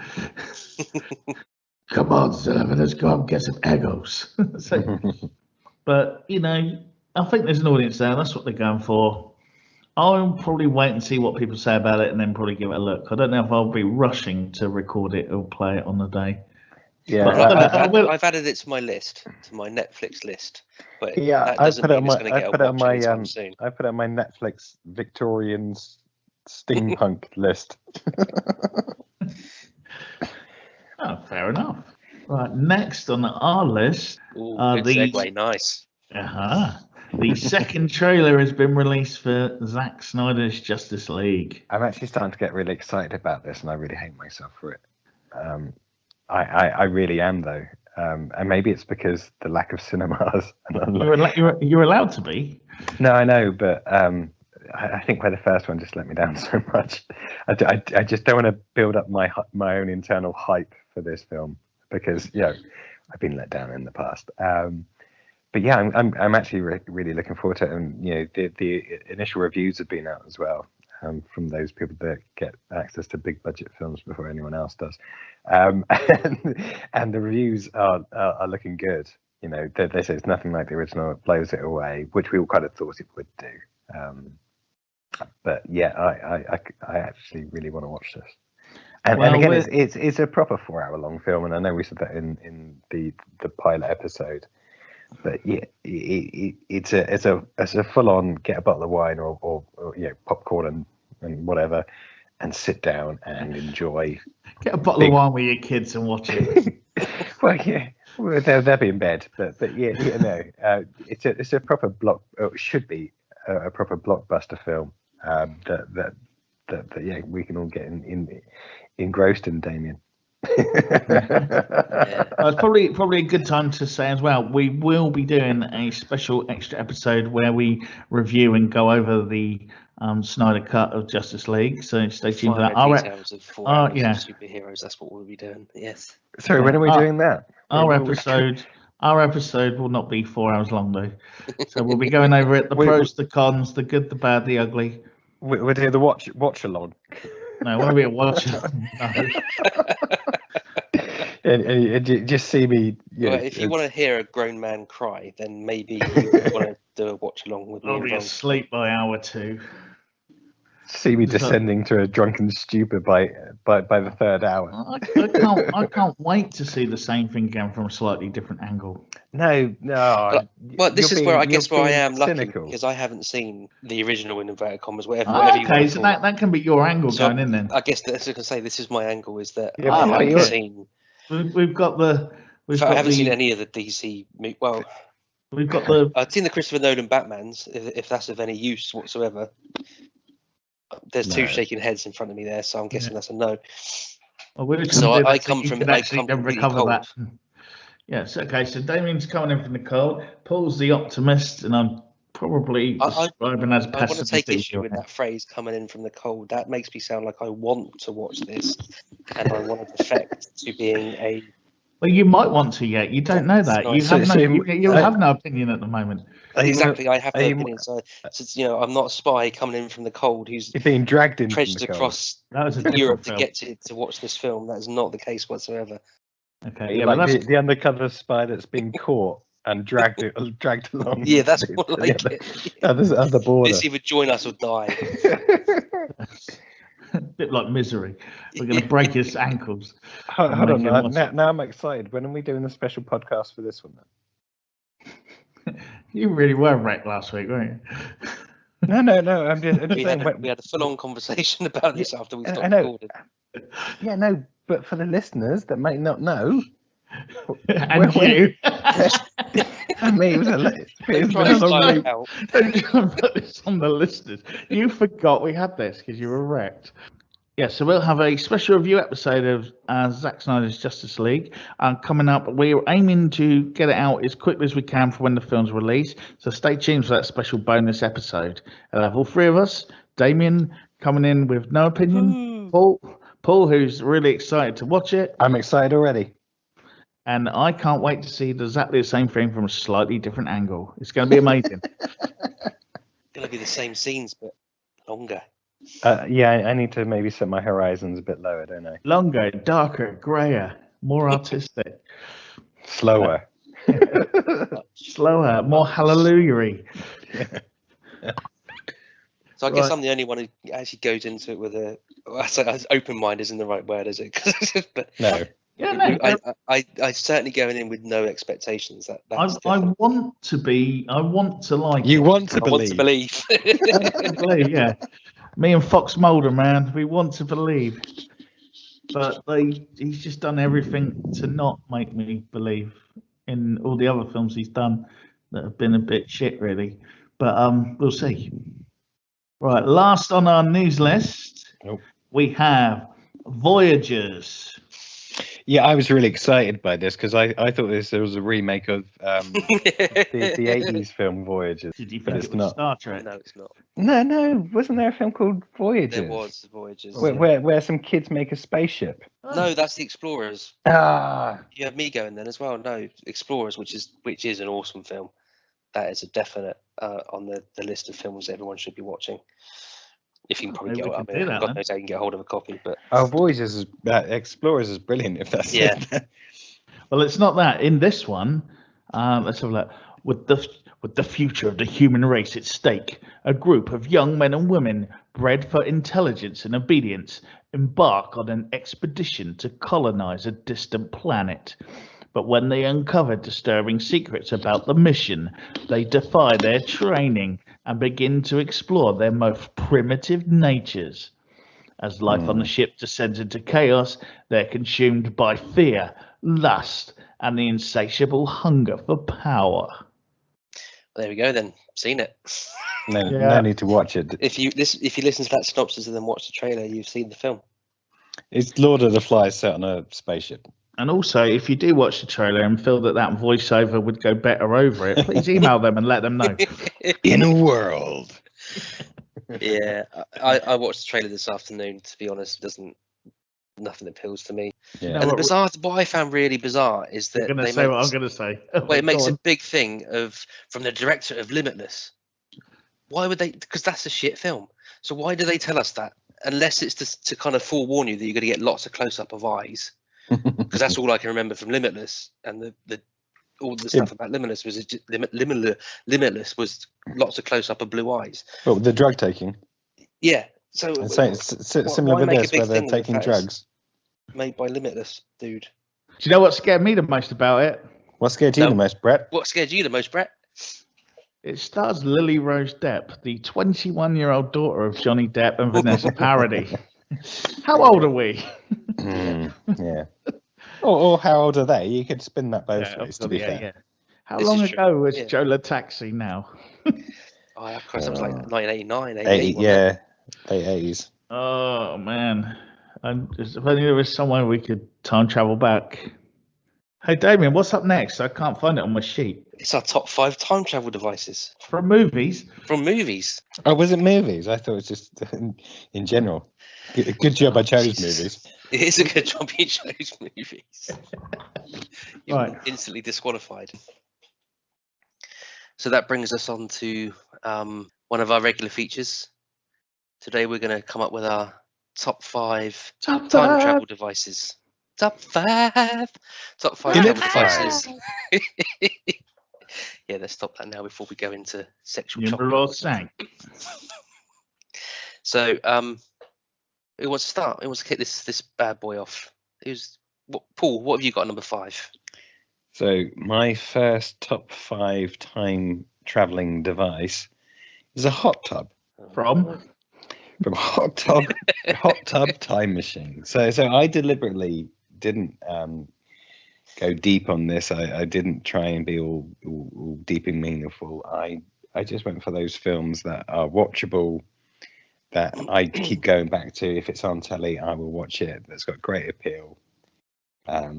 A: Come on, Sullivan, let's go and get some egos. But, I think there's an audience there. That's what they're going for. I'll probably wait and see what people say about it and then probably give it a look. I don't know if I'll be rushing to record it or play it on the day.
C: Yeah, I've added it to my list, to my Netflix list. But that doesn't mean it's going to get a watch anytime soon.
D: I put it on my Netflix Victorian steampunk list.
A: Oh, fair enough. Right, next on our list
C: are the segue. Nice.
A: The second trailer has been released for Zack Snyder's Justice League.
D: I'm actually starting to get really excited about this, and I really hate myself for it. I really am, though, and maybe it's because the lack of cinemas.
A: You're allowed to be.
D: No, I know, but I think where the first one just let me down so much. I just don't want to build up my own internal hype for this film because I've been let down in the past. But yeah, I'm actually really looking forward to it, and the initial reviews have been out as well from those people that get access to big budget films before anyone else does, and the reviews are looking good. They say it's nothing like the original, it blows it away, which we all kind of thought it would do. But yeah, I actually really want to watch this. And again, it's a proper 4-hour-long film, and I know we said that in the pilot episode. But yeah, it's a full-on get a bottle of wine or popcorn and whatever, and sit down and enjoy.
A: Get a bottle of wine with your kids and watch it.
D: Well, yeah. Well, they'll be in bed, but yeah, no, it's a proper block. It should be a proper blockbuster film. That yeah, we can all get engrossed in, Damien.
A: It's probably a good time to say as well, we will be doing a special extra episode where we review and go over the Snyder cut of Justice League. So stay tuned for that.
C: Details of 4 hours of superheroes. That's what we'll be doing. Yes.
D: Sorry, when are we doing that?
A: Our episode will not be 4 hours long though. So we'll be going over it: the pros, the cons, the good, the bad, the ugly.
D: We'll do the watch along.
A: No, it won't be a watch along. No.
D: And just see me.
C: Well, if you want to hear a grown man cry, then maybe you want to do a watch along with me.
A: I'll be asleep by hour 2.
D: See me descending to a drunken stupor by the third hour.
A: I can't wait to see the same thing again from a slightly different angle.
D: No.
C: Well, this is where I am lucky because I haven't seen the original in inverted commas. Whatever
A: okay, so that can be your angle going in then.
C: I guess that's what I can say. This is my angle. Is that
D: I
C: haven't seen.
A: We've got the.
C: I haven't seen any of the DC. Well,
A: we've got the.
C: I've seen the Christopher Nolan Batmans. If that's of any use whatsoever. There's 2 shaking heads in front of me there, so I'm guessing that's a no.
A: Well, I come from recover that. Yes, okay. So Damien's coming in from the cold. Paul's the optimist, and I'm probably describing as pessimistic.
C: I want to take issue with that phrase, "coming in from the cold." That makes me sound like I want to watch this, and I want to defect to being a.
A: Well, you might want to yet. You don't know that. You have no opinion at the moment.
C: Exactly, I have no opinion. So I'm not a spy coming in from the cold who's
D: being dragged in
C: across Europe to get to watch this film. That is not the case whatsoever.
A: Okay, yeah,
D: like the undercover spy that's been caught and dragged along.
C: Yeah, that's more like it.
D: Other border.
C: It's either join us or die.
A: A bit like Misery. We're going to break his ankles.
D: Hold on. Now I'm excited. When are we doing the special podcast for this one then?
A: You really were wrecked last week, weren't
D: you? No. I'm just saying.
C: We had a full-on conversation about this after we stopped recording.
D: Yeah, no, but for the listeners that might not know.
A: And you.
D: And me, it was a long week.
A: Don't try and put this on the listeners. You forgot we had this because you were wrecked. Yeah, so we'll have a special review episode of Zack Snyder's Justice League coming up. We're aiming to get it out as quickly as we can for when the film's released. So stay tuned for that special bonus episode. I'll have all 3 of us. Damien coming in with no opinion. Paul, who's really excited to watch it.
D: I'm excited already.
A: And I can't wait to see exactly the same thing from a slightly different angle. It's going to be amazing.
C: It's going to be the same scenes, but longer.
D: Yeah, I need to maybe set my horizons a bit lower, don't I?
A: Longer, darker, grayer, more artistic.
D: Slower.
A: Slower, more hallelujah-y.
C: So I guess I'm the only one who actually goes into it with as open mind isn't the right word, is it? But
D: no.
A: Yeah, no.
C: I certainly going in with no expectations.
A: I want to like.
D: You want to believe.
C: I want to believe.
A: I want to believe, yeah. Me and Fox Mulder, man, we want to believe. But he's just done everything to not make me believe in all the other films he's done that have been a bit shit, really. But we'll see. Right, last on our news list, we have Voyagers.
D: Yeah, I was really excited by this because I thought there was a remake of the 80s film Voyagers.
A: Did you think it was Star Trek?
C: No, it's not.
D: No, wasn't there a film called Voyagers?
C: There was Voyagers.
D: Where some kids make a spaceship.
C: No, that's the Explorers. You have me going then as well. No, Explorers, which is an awesome film. That is a definite on the list of films everyone should be watching. If you can probably God knows how you can get hold of a copy. But
D: Voyagers Explorers is brilliant. If that's it.
A: Well, it's not that. In this one, let's have a look. With the future of the human race at stake, a group of young men and women bred for intelligence and obedience embark on an expedition to colonize a distant planet. But when they uncover disturbing secrets about the mission, they defy their training and begin to explore their most primitive natures. As life on the ship descends into chaos, they're consumed by fear, lust, and the insatiable hunger for power.
C: There we go then. Seen it.
D: No need to watch it.
C: If you listen to that synopsis and then watch the trailer, you've seen the film.
D: It's Lord of the Flies set on a spaceship.
A: And also, if you do watch the trailer and feel that voiceover would go better over it, please email them and let them know.
D: In a world.
C: Yeah, I watched the trailer this afternoon. To be honest, nothing appeals to me.
D: Yeah.
C: And what I found really bizarre is that
A: I'm going to say what I'm going to say.
C: Well, it makes a big thing from the director of Limitless. Why would they? Because that's a shit film. So why do they tell us that? Unless it's to kind of forewarn you that you're going to get lots of close-up of eyes. Because that's all I can remember from Limitless, and all the stuff about Limitless was Limitless was lots of close-up of blue eyes.
D: Well, the drug taking.
C: Yeah. So
D: it's similar with this, where they're taking drugs.
C: Made by Limitless, dude.
A: Do you know what scared me the most about it?
D: What scared you the most, Brett?
C: What scared you the most, Brett?
A: It stars Lily Rose Depp, the 21-year-old daughter of Johnny Depp and Vanessa Paradis. How old are we?
D: Yeah. Or how old are they? You could spin that both ways, to be fair.
A: Yeah. How long ago was Joe LaTaxi now?
C: Of course, it was like 1989,
D: 88. Yeah, late 80s.
A: Oh, man. If only there was somewhere we could time travel back. Hey, Damien, what's up next? I can't find it on my sheet.
C: It's our top 5 time travel devices.
A: From movies?
C: From movies.
D: Oh, was it movies? I thought it was just in general. Good job I chose movies.
C: It is a good job you chose movies. You're
A: Right.
C: instantly disqualified. So that brings us on to one of our regular features. Today we're going to come up with our top 5 time travel devices. Top 5 travel devices. Yeah, let's stop that now before we go into sexual chocolate. So, who wants to start? Who wants to kick this bad boy off? Paul, what have you got at number 5?
D: So my first top 5 time traveling device is a hot tub.
A: From
D: hot tub time machine. So I deliberately didn't go deep on this. I didn't try and be all deep and meaningful. I just went for those films that are watchable, that I keep going back to. If it's on telly, I will watch it. That's got great appeal.
A: I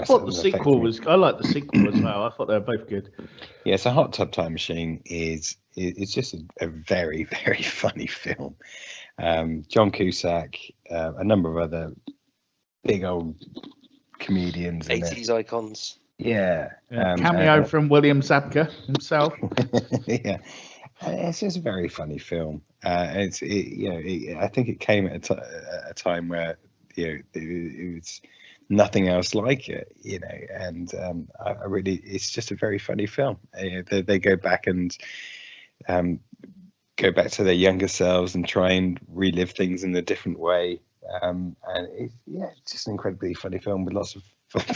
A: thought the sequel was. I like the sequel as well. I thought they were both good.
D: Yeah, so Hot Tub Time Machine is just a very, very funny film. John Cusack, a number of other big old comedians.
C: 80s icons.
D: Yeah.
A: Cameo from William Zabka himself.
D: Yeah. It's just a very funny film. I think it came at a time where it was nothing else like it, and it's just a very funny film. They go back and go back to their younger selves and try and relive things in a different way. And it's just an incredibly funny film with lots of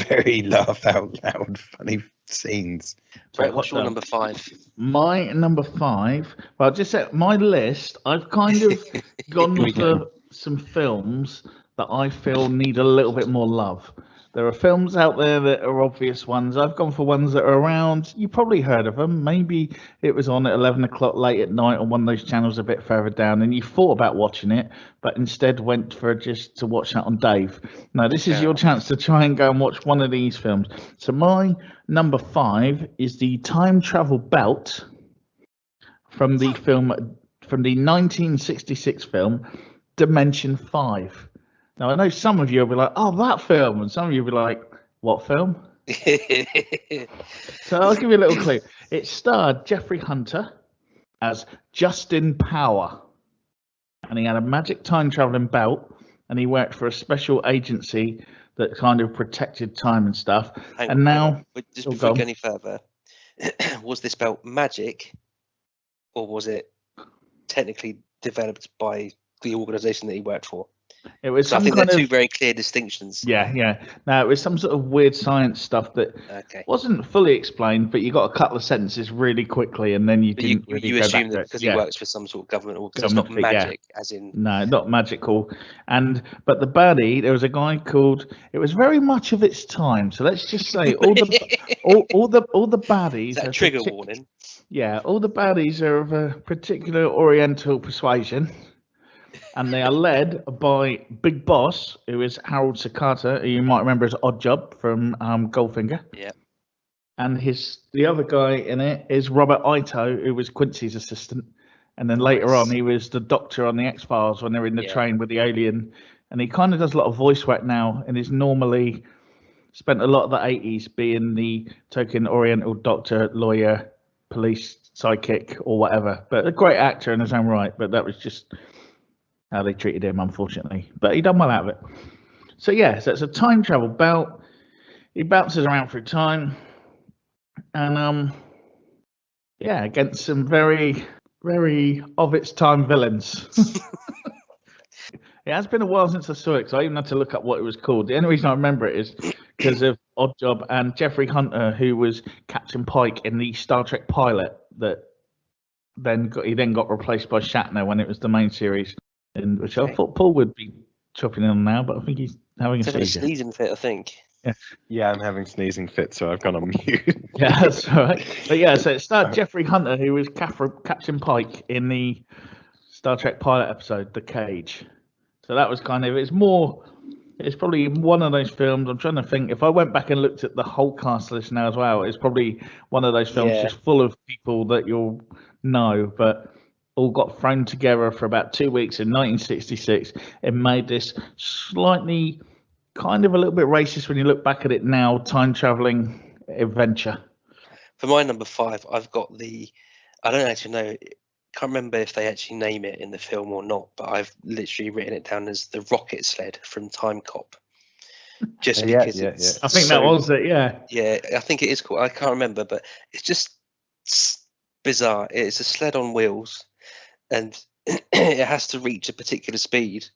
D: very laugh out loud funny scenes.
C: Brett, what's your number 5?
A: My number 5. Well, just at my list, I've kind of gone for some films that I feel need a little bit more love. There are films out there that are obvious ones. I've gone for ones that are around. You probably heard of them. Maybe it was on at 11 o'clock late at night on one of those channels a bit further down, and you thought about watching it, but instead went for just to watch that on Dave. Now, this is your chance to try and go and watch one of these films. So my number 5 is the Time Travel Belt from the 1966 film Dimension 5. Now, I know some of you will be like, oh, that film. And some of you will be like, what film? So I'll give you a little clue. It starred Jeffrey Hunter as Justin Power. And he had a magic time traveling belt. And he worked for a special agency that kind of protected time and stuff. Hang on.
C: Just before we go any further, was this belt magic? Or was it technically developed by the organisation that he worked for?
A: It was
C: So I
A: some
C: think
A: kind
C: they're
A: of
C: two very clear distinctions.
A: yeah. No, it was some sort of weird science stuff that
C: Okay.
A: wasn't fully explained, but you got a couple of sentences really quickly, and then you
C: But
A: didn't really
C: you
A: go
C: assume
A: back
C: that
A: to it.
C: because he works for some sort of government or because it's not
A: Government thing, yeah.
C: magic, as in
A: No, not magical. But the baddie, there was a guy called. It was very much of its time. So let's just say all the baddies.
C: is that a
A: are
C: trigger warning?
A: Yeah, all the baddies are of a particular Oriental persuasion, and they are led by Big Boss, who is Harold Sakata, who you might remember as Oddjob from Goldfinger.
C: Yeah.
A: And the other guy in it is Robert Ito, who was Quincy's assistant. And then later on, he was the doctor on the X-Files when they're in the train with the alien. And he kind of does a lot of voice work now, and is normally spent a lot of the 80s being the token Oriental doctor, lawyer, police sidekick, or whatever. But a great actor in his own right. But that was just how they treated him, unfortunately. But he done well out of it. So yeah, so it's a time travel belt. He bounces around through time. And against some very, very of its time villains. It has been a while since I saw it, because I even had to look up what it was called. The only reason I remember it is because of Oddjob and Jeffrey Hunter, who was Captain Pike in the Star Trek pilot that then got replaced by Shatner when it was the main series, and which I thought Paul would be chopping in on now, but I think he's having a
C: sneezing fit, I think.
D: Yeah, I'm having sneezing fit, so I've gone on mute.
A: Yeah, that's all right. But yeah, so it starred Jeffrey Hunter, who was Captain Pike in the Star Trek pilot episode, The Cage. So that was it's probably one of those films. I'm trying to think, if I went back and looked at the whole cast list now as well, it's probably one of those films just full of people that you'll know, but all got thrown together for about 2 weeks in 1966 and made this slightly kind of a little bit racist when you look back at it now, time traveling adventure.
C: For my number 5, I've got I don't actually know, can't remember if they actually name it in the film or not, but I've literally written it down as the rocket sled from Time Cop. Just because it's
A: I think that was it, yeah.
C: Yeah, I think it is cool. I can't remember, but it's just bizarre. It's a sled on wheels, and it has to reach a particular speed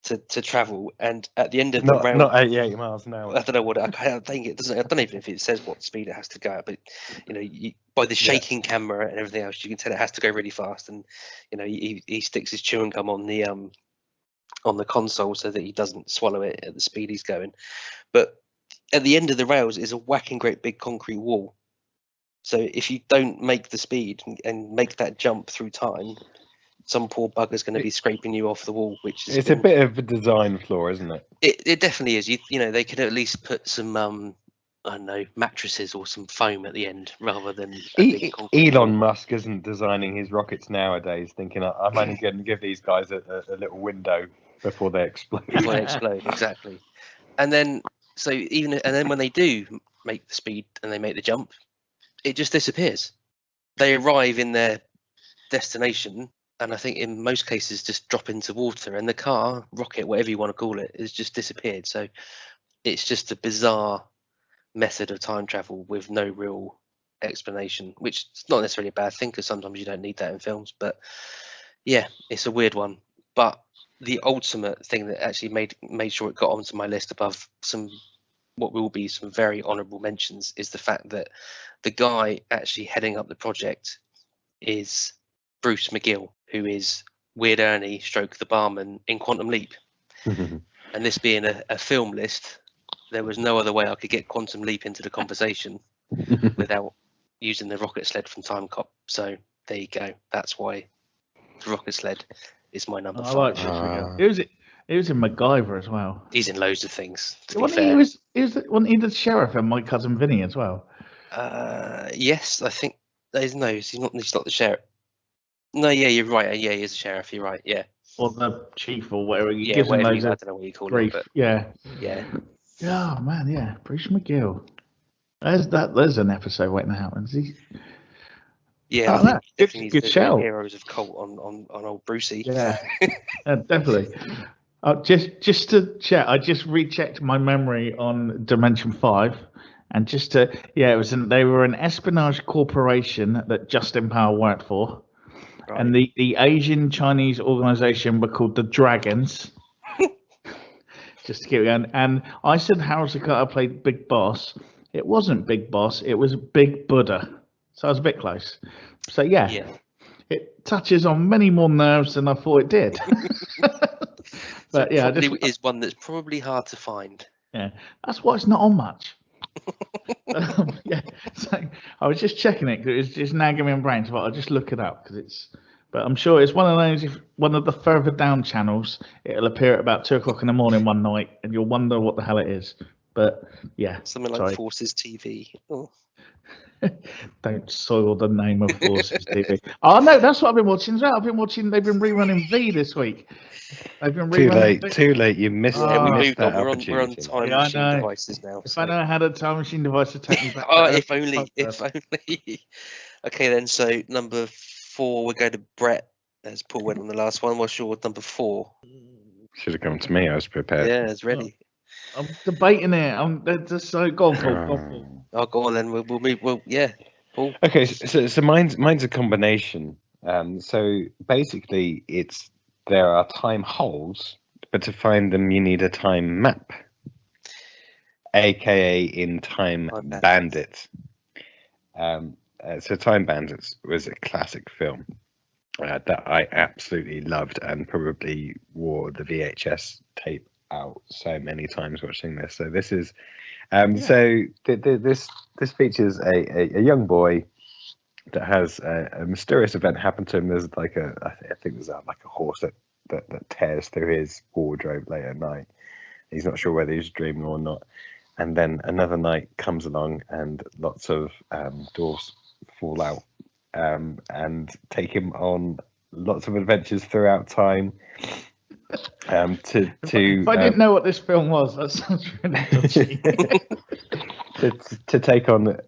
C: to travel, and at the end of the round,
D: not 88 miles an hour.
C: I don't know what I think it doesn't. I don't even know if it says what speed it has to go at, but by the shaking camera and everything else, you can tell it has to go really fast. And he sticks his chewing gum on the console so that he doesn't swallow it at the speed he's going. But at the end of the rails is a whacking great big concrete wall. So if you don't make the speed and make that jump through time, some poor bugger's going to be scraping you off the wall, which is
D: a bit of a design flaw, isn't it?
C: It definitely is. They could at least put some I don't know, mattresses or some foam at the end rather than
D: Elon Musk isn't designing his rockets nowadays thinking I'm only going to give these guys a little window before they explode.
C: Before they explode, exactly. And then when they do make the speed and they make the jump, it just disappears. They arrive in their destination, and I think in most cases just drop into water, and the car, rocket, whatever you want to call it, has just disappeared. So it's just a bizarre method of time travel with no real explanation, which is not necessarily a bad thing, because sometimes you don't need that in films. But yeah, it's a weird one. But the ultimate thing that actually made sure it got onto my list above what will be some very honourable mentions is the fact that the guy actually heading up the project is Bruce McGill, who is Weird Ernie / the barman in Quantum Leap. And this being a film list, there was no other way I could get Quantum Leap into the conversation without using the rocket sled from Time Cop. So there you go. That's why the rocket sled is my number 5.
A: Like Bruce McGill. He was in MacGyver as well.
C: He's in loads of things.
A: Wasn't he the sheriff in My Cousin Vinny as well?
C: Yes, I think. He's not the sheriff. No, yeah, you're right. Yeah, he is a sheriff. You're right. Yeah.
A: Or the chief or whatever.
C: I don't know what you call it. But
A: yeah.
C: Yeah.
A: Oh man, yeah, Bruce McGill. There's an episode waiting to happen.
C: Yeah, I think
A: good show.
C: Heroes of Cult on old Brucey.
A: Yeah, definitely. Just to check, I just rechecked my memory on Dimension 5, and they were an espionage corporation that Justin Powell worked for, right. And the Asian Chinese organization were called the Dragons, just to keep it going. And I said Harold Sakata played Big Boss. It wasn't Big Boss. It was Big Buddha. So I was a bit close. So yeah. It touches on many more nerves than I thought it did. But
C: so probably is one that's probably hard to find.
A: Yeah, that's why it's not on much. Yeah, so I was just checking it because it was just nagging me in brain. So I'll just look it up because it's. But I'm sure it's one of those. If one of the further down channels, it'll appear at about 2:00 in the morning one night, and you'll wonder what the hell it is. But yeah,
C: something like Forces TV. Oh.
A: Don't soil the name of Forces TV. Oh no, that's what I've been watching as well. They've been rerunning V this week. They've been rerunning
D: Too late. You missed.
C: We moved on.
D: We're
C: on time machine devices now.
A: If I know I had a time machine device to take me back.
C: If only. Okay, then. So number 4, we'll go to Brett, as Paul went on the last one. What's your number 4?
D: Should have come to me. I was prepared.
C: Yeah, it's ready.
A: I'm debating it. I'm just so go on.
C: Oh, go on then. We'll move. Well, yeah. Paul.
D: Okay, so mine's a combination. So basically, there are time holes, but to find them, you need a time map, aka in Time Bandits. So Time Bandits was a classic film that I absolutely loved and probably wore the VHS tape out so many times watching this. So this is this features a young boy that has a mysterious event happen to him. There's I think there's like a horse that tears through his wardrobe late at night. He's not sure whether he's dreaming or not. And then another night comes along and lots of dwarves fall out and take him on lots of adventures throughout time. If I
A: didn't know what this film was, that sounds really dodgy.
D: to take on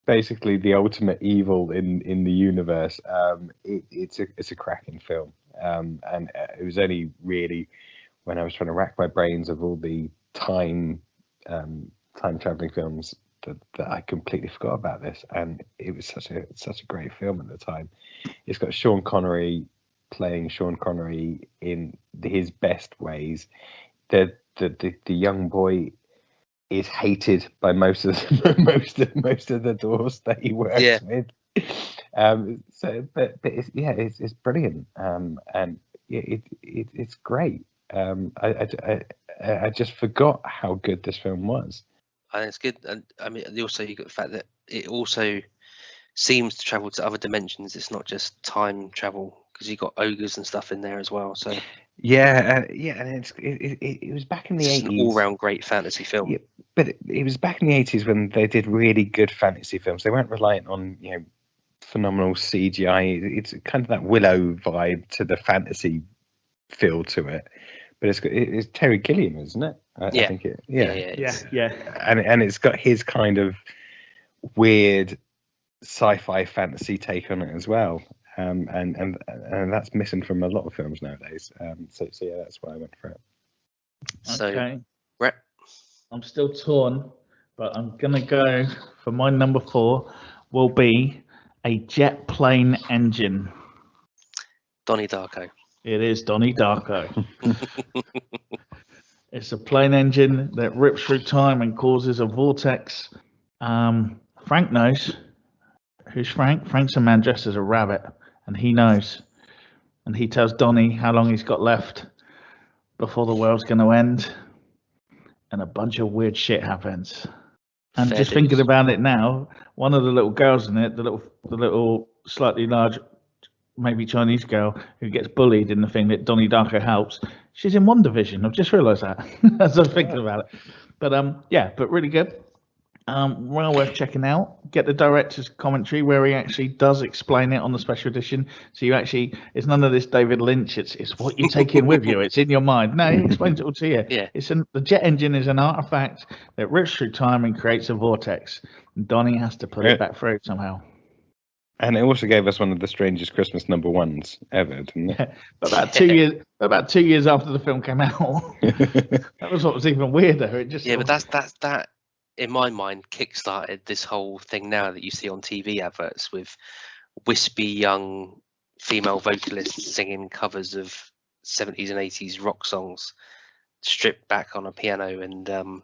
D: basically the ultimate evil in the universe. It's a cracking film, and it was only really when I was trying to rack my brains of all the time traveling films that I completely forgot about this, and it was such a great film at the time. It's got Sean Connery playing Sean Connery in his best ways. The young boy is hated by most of the dwarves that he works with. But it's brilliant. And it's great. I just forgot how good this film was.
C: I think it's good, and I mean, also you got the fact that it also seems to travel to other dimensions. It's not just time travel, because you got ogres and stuff in there as well. So
D: and it was back in the 80s.
C: An all-round great fantasy film.
D: Yeah, but it was back in the 80s when they did really good fantasy films. They weren't reliant on phenomenal CGI. It's kind of that Willow vibe to the fantasy feel to it. But it's Terry Gilliam, isn't it? I think it.
A: Yeah.
D: And it's got his kind of weird sci-fi fantasy take on it as well. And that's missing from a lot of films nowadays. So that's why I went for it.
A: Okay.
C: Brett?
A: I'm still torn, but I'm gonna go for my number 4. Will be a jet plane engine.
C: Donnie Darko.
A: It is Donnie Darko. It's a plane engine that rips through time and causes a vortex. Frank knows. Who's Frank? Frank's a man dressed as a rabbit, and he knows. And he tells Donnie how long he's got left before the world's going to end. And a bunch of weird shit happens. And
C: Fair
A: just
C: dues.
A: thinking about it now, one of the little girls in it, the little slightly large, maybe Chinese girl who gets bullied in the thing that Donnie Darko helps, she's in One Division. I've just realised that as I'm thinking about it. But but really good. Well worth checking out. Get the director's commentary where he actually does explain it on the special edition. So it's none of this David Lynch. It's what you take in with you. It's in your mind. No, he explains it all to you.
C: Yeah.
A: The jet engine is an artifact that rips through time and creates a vortex. And Donnie has to put it back through somehow.
D: And it also gave us one of the strangest Christmas number 1s ever, didn't it?
A: Yeah, about 2 years after the film came out. That was what was even weirder. It just
C: But that in my mind kickstarted this whole thing now that you see on TV adverts with wispy young female vocalists singing covers of 70s and 80s rock songs. stripped back on a piano and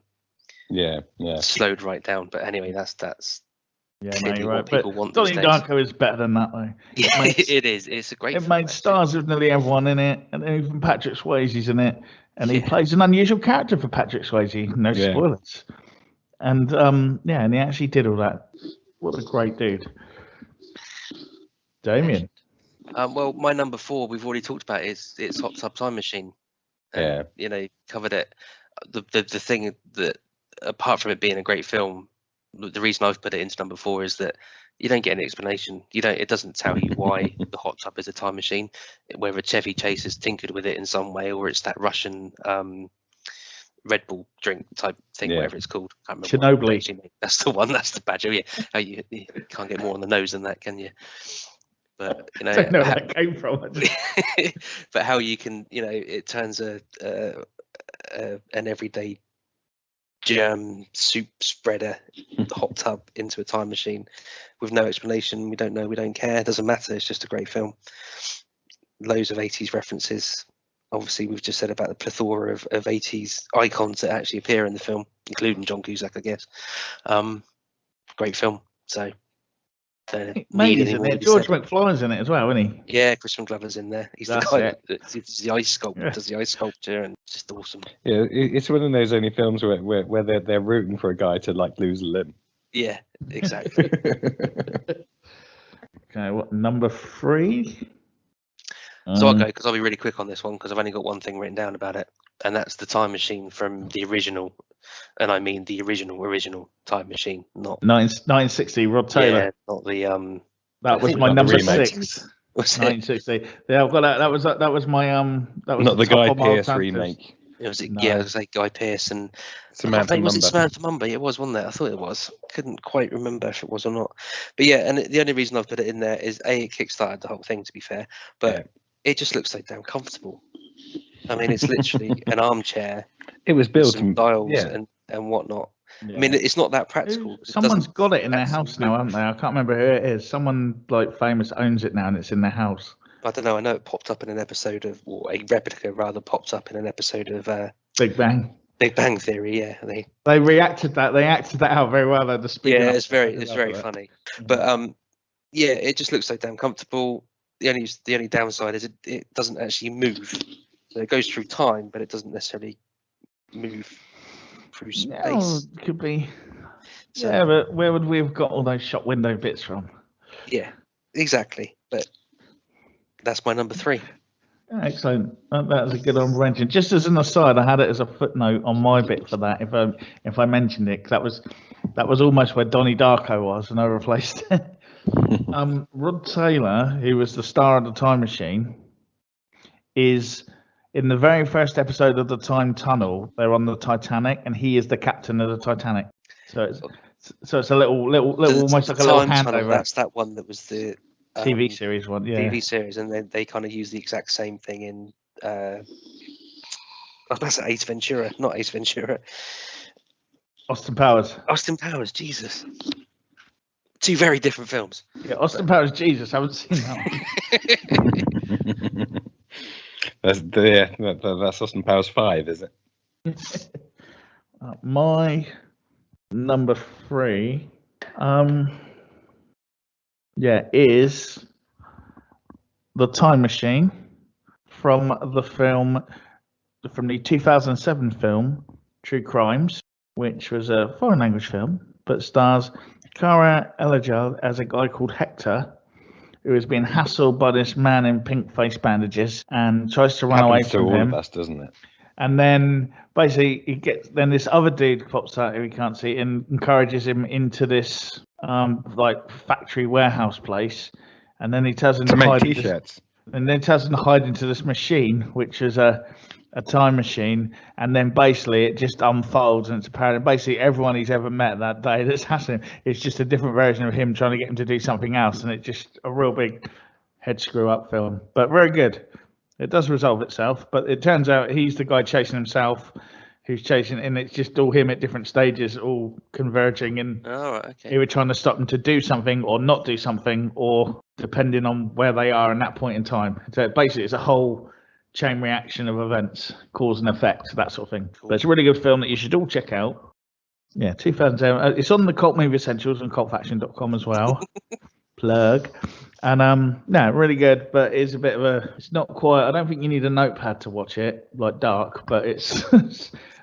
C: slowed right down. But anyway, that's clearly
A: you're right.
C: what people
A: But
C: want
A: Donnie
C: these days.
A: Darko is better than that, though.
C: Yeah, it is. It's a great
A: It
C: film,
A: made
C: actually.
A: stars of nearly everyone in it, and even Patrick Swayze's in it, and he plays an unusual character for Patrick Swayze. No spoilers. And and he actually did all that. What a great dude, Damien.
C: Well, my number 4 we've already talked about it's Hot Tub Time Machine. Covered it. The thing that, apart from it being a great film, the reason I've put it into number 4 is that you don't get any explanation. It doesn't tell you why the hot tub is a time machine, whether Chevy Chase has tinkered with it in some way, or it's that Russian Red Bull drink type thing, whatever it's called. I can't remember.
A: Chernobyl.
C: That's the one. That's the badger. Yeah, you can't get more on the nose than that, can you? But
A: I don't know where that came from.
C: But how you can, it turns an everyday germ soup spreader hot tub into a time machine with no explanation. We don't know. We don't care. It doesn't matter. It's just a great film. Loads of 80s references. Obviously, we've just said about the plethora of 80s icons that actually appear in the film, including John Cusack, I guess. Great film. So.
A: Mate, isn't it? George McFly's in it as well, isn't he?
C: Yeah, Crispin Glover's in there. He's the guy that does the ice sculpture, and it's just awesome.
D: Yeah, it's one of those only films where they're rooting for a guy to lose a limb.
C: Yeah, exactly.
A: Okay, what number 3?
C: So I'll go because I'll be really quick on this one because I've only got one thing written down about it, and that's the Time Machine from the original, and I mean the original Time Machine, not
A: 1960. Rod Taylor.
C: Yeah, not the
A: That was my number 6. 1960. Yeah, I've got that. That was my That was
D: not the Guy Pearce remake.
C: It was it was like Guy Pearce and
D: Samantha Mumba.
C: Was it Samantha Mumba? It was, wasn't it? I thought it was. Couldn't quite remember if it was or not. But yeah, and the only reason I've put it in there is it kickstarted the whole thing, to be fair, but it just looks so damn comfortable. I mean, it's literally an armchair.
D: It was built
C: with some dials and whatnot. Yeah. I mean, it's not that practical.
A: Someone's got it in their house now, haven't they? I can't remember who it is. Someone famous owns it now, and it's in their house.
C: I don't know. I know it popped up in an episode of, or a replica rather, popped up in an episode of
A: Big Bang.
C: Big Bang Theory. Yeah,
A: they reacted that. They acted that out very well. Though the speaker.
C: Yeah, it's very funny. But it just looks so damn comfortable. The only downside is it doesn't actually move. So it goes through time, but it doesn't necessarily move through space.
A: No, it could be. So, yeah, but where would we have got all those shop window bits from?
C: Yeah, exactly. But that's my number 3.
A: Excellent. That was a good honorable mention. Just as an aside, I had it as a footnote on my bit for that. If I mentioned it, 'cause that was almost where Donnie Darko was, and I replaced it. Rod Taylor, who was the star of the Time Machine, is in the very first episode of the Time Tunnel. They're on the Titanic, and he is the captain of the Titanic. So it's a little almost like a little handover.
C: Tunnel, that's that one that was the
A: TV series one, yeah.
C: TV series, and then they kind of use the exact same thing in. That's Ace Ventura, not Ace Ventura.
A: Austin Powers.
C: Austin Powers, Jesus. 2 very different films.
A: Yeah, Austin Powers, Jesus. I haven't seen that one.
D: That's Austin Powers 5, is it?
A: My number 3, is The Time Machine from the 2007 film True Crimes, which was a foreign language film, but stars Cara Delevingne as a guy called Hector, who is being hassled by this man in pink face bandages and tries to run away from him.
D: Happens to all of us, doesn't it?
A: And then basically then this other dude pops out who he can't see and encourages him into this factory warehouse place, and then he tells him
D: to make t-shirts.
A: And then tells him to hide into this machine, which is a time machine, and then basically it just unfolds, and it's apparent basically everyone he's ever met that day that's hassling him is just a different version of him trying to get him to do something else, and it's just a real big head screw up film, but very good. It does resolve itself, but it turns out he's the guy chasing himself, who's chasing, and it's just all him at different stages, all converging, and they were trying to stop him to do something or not do something, or depending on where they are in that point in time. So basically it's a whole chain reaction of events, cause and effect, that sort of thing. Cool. But it's a really good film that you should all check out. Yeah, 2007. It's on the Cult Movie Essentials and cultfaction.com as well. Plug. And no, really good, but it's a bit of a, it's not quite, I don't think you need a notepad to watch it, like dark, but it's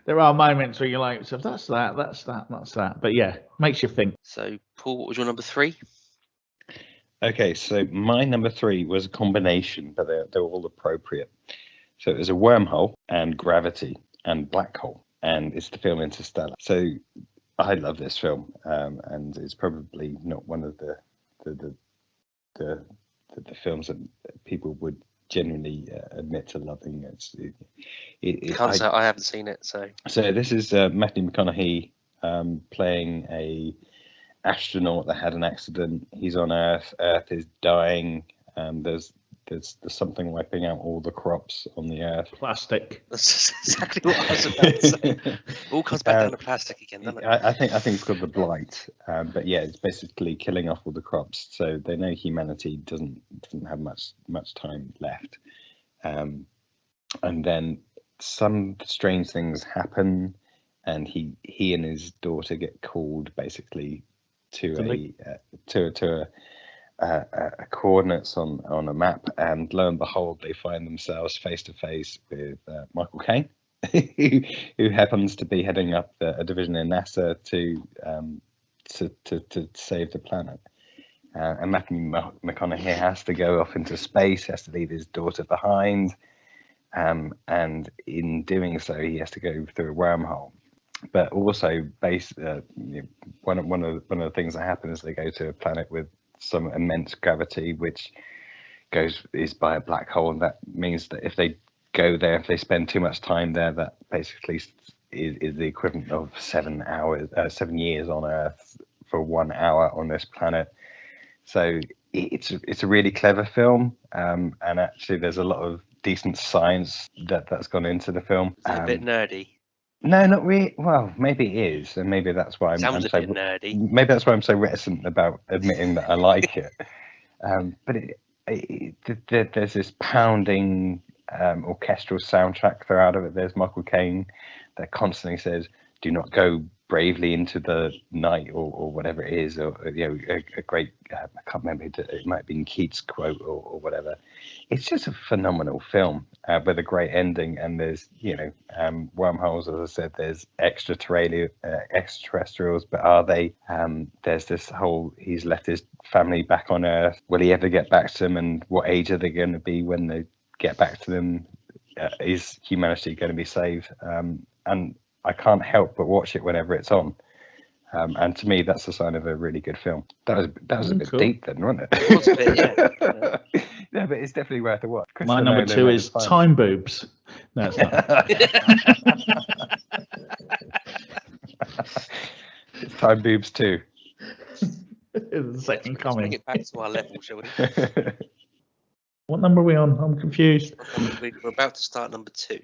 A: there are moments where you're like, so that's that. But yeah, makes you think.
C: So Paul, what was your number 3?
D: Okay, so my number 3 was a combination, but they're all appropriate. So it was a wormhole and gravity and black hole, and it's the film Interstellar. So I love this film, and it's probably not one of the films that people would genuinely admit to loving.
C: I haven't seen it, so
D: this is Matthew McConaughey playing a astronaut that had an accident. He's on Earth. Earth is dying. There's something wiping out all the crops on the Earth.
A: Plastic.
C: That's exactly what I was about to say. All comes back down to plastic again, doesn't it?
D: I think it's called the blight. But yeah, it's basically killing off all the crops. So they know humanity doesn't have much time left. And then some strange things happen, and he and his daughter get called basically to coordinates on a map, and lo and behold, they find themselves face to face with Michael Caine, who happens to be heading up a division in NASA to save the planet. And Matthew McConaughey has to go off into space, has to leave his daughter behind, and in doing so, he has to go through a wormhole. But also, one of the things that happen is they go to a planet with some immense gravity, which is by a black hole, and that means that if they go there, if they spend too much time there, that basically is the equivalent of 7 years on Earth for 1 hour on this planet. So it's a really clever film, and actually there's a lot of decent science that's gone into the film.
C: It's a bit nerdy.
D: No, not really. Well, maybe it is, and maybe that's why I'm so
C: nerdy.
D: Maybe that's why I'm so reticent about admitting that I like it. But there's this pounding orchestral soundtrack throughout of it. There's Michael Caine that constantly says, "Do not go bravely into the night," or whatever it is, or a great I can't remember, it might have been Keats' quote or whatever. It's just a phenomenal film with a great ending, and there's wormholes, as I said, there's extraterrestrials, but are they? There's this whole, he's left his family back on Earth. Will he ever get back to them, and what age are they going to be when they get back to them? Is humanity going to be saved? And I can't help but watch it whenever it's on. And to me, that's a sign of a really good film. That was a bit cool. Deep then, wasn't it?
C: It was a bit, yeah.
D: No, but it's definitely worth a watch.
A: My number 2 is Time Boobs. No, it's not.
D: It's Time Boobs 2.
A: The second coming.
C: Bring it back to our level, shall we?
A: What number are we on? I'm confused.
C: We're about to start number 2.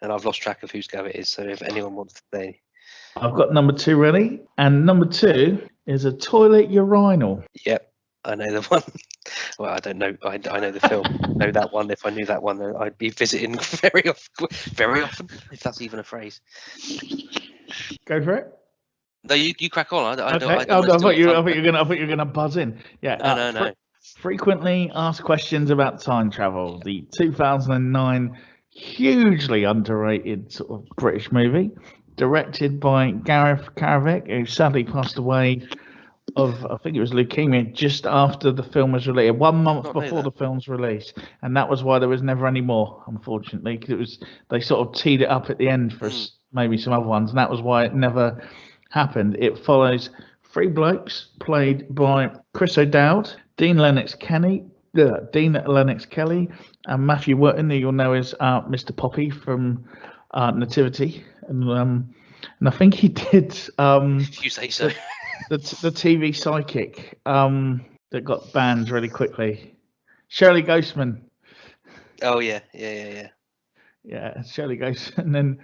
C: And I've lost track of whose go it is, so if anyone wants to say.
A: I've got number 2 ready, and number 2 is a toilet urinal.
C: Yep, I know the one. Well, I don't know. I know the film. I know that one. If I knew that one, I'd be visiting very often, if that's even a phrase.
A: Go for it.
C: No, you crack on. I
A: thought you were gonna buzz in. Yeah.
C: No.
A: Frequently asked questions about time travel. The 2009 hugely underrated sort of British movie, directed by Gareth Carrick, who sadly passed away of, I think it was leukemia, just after the film was released, 1 month before the film's release, and that was why there was never any more, unfortunately, because they sort of teed it up at the end for maybe some other ones, and that was why it never happened. It follows 3 blokes played by Chris O'Dowd, Dean Lennox Kelly, and Matthew Wotton, who you'll know as Mr. Poppy from Nativity, and I think he did.
C: You say so.
A: The TV psychic that got banned really quickly, Shirley Ghostman.
C: Oh yeah.
A: Yeah, Shirley Ghostman, and then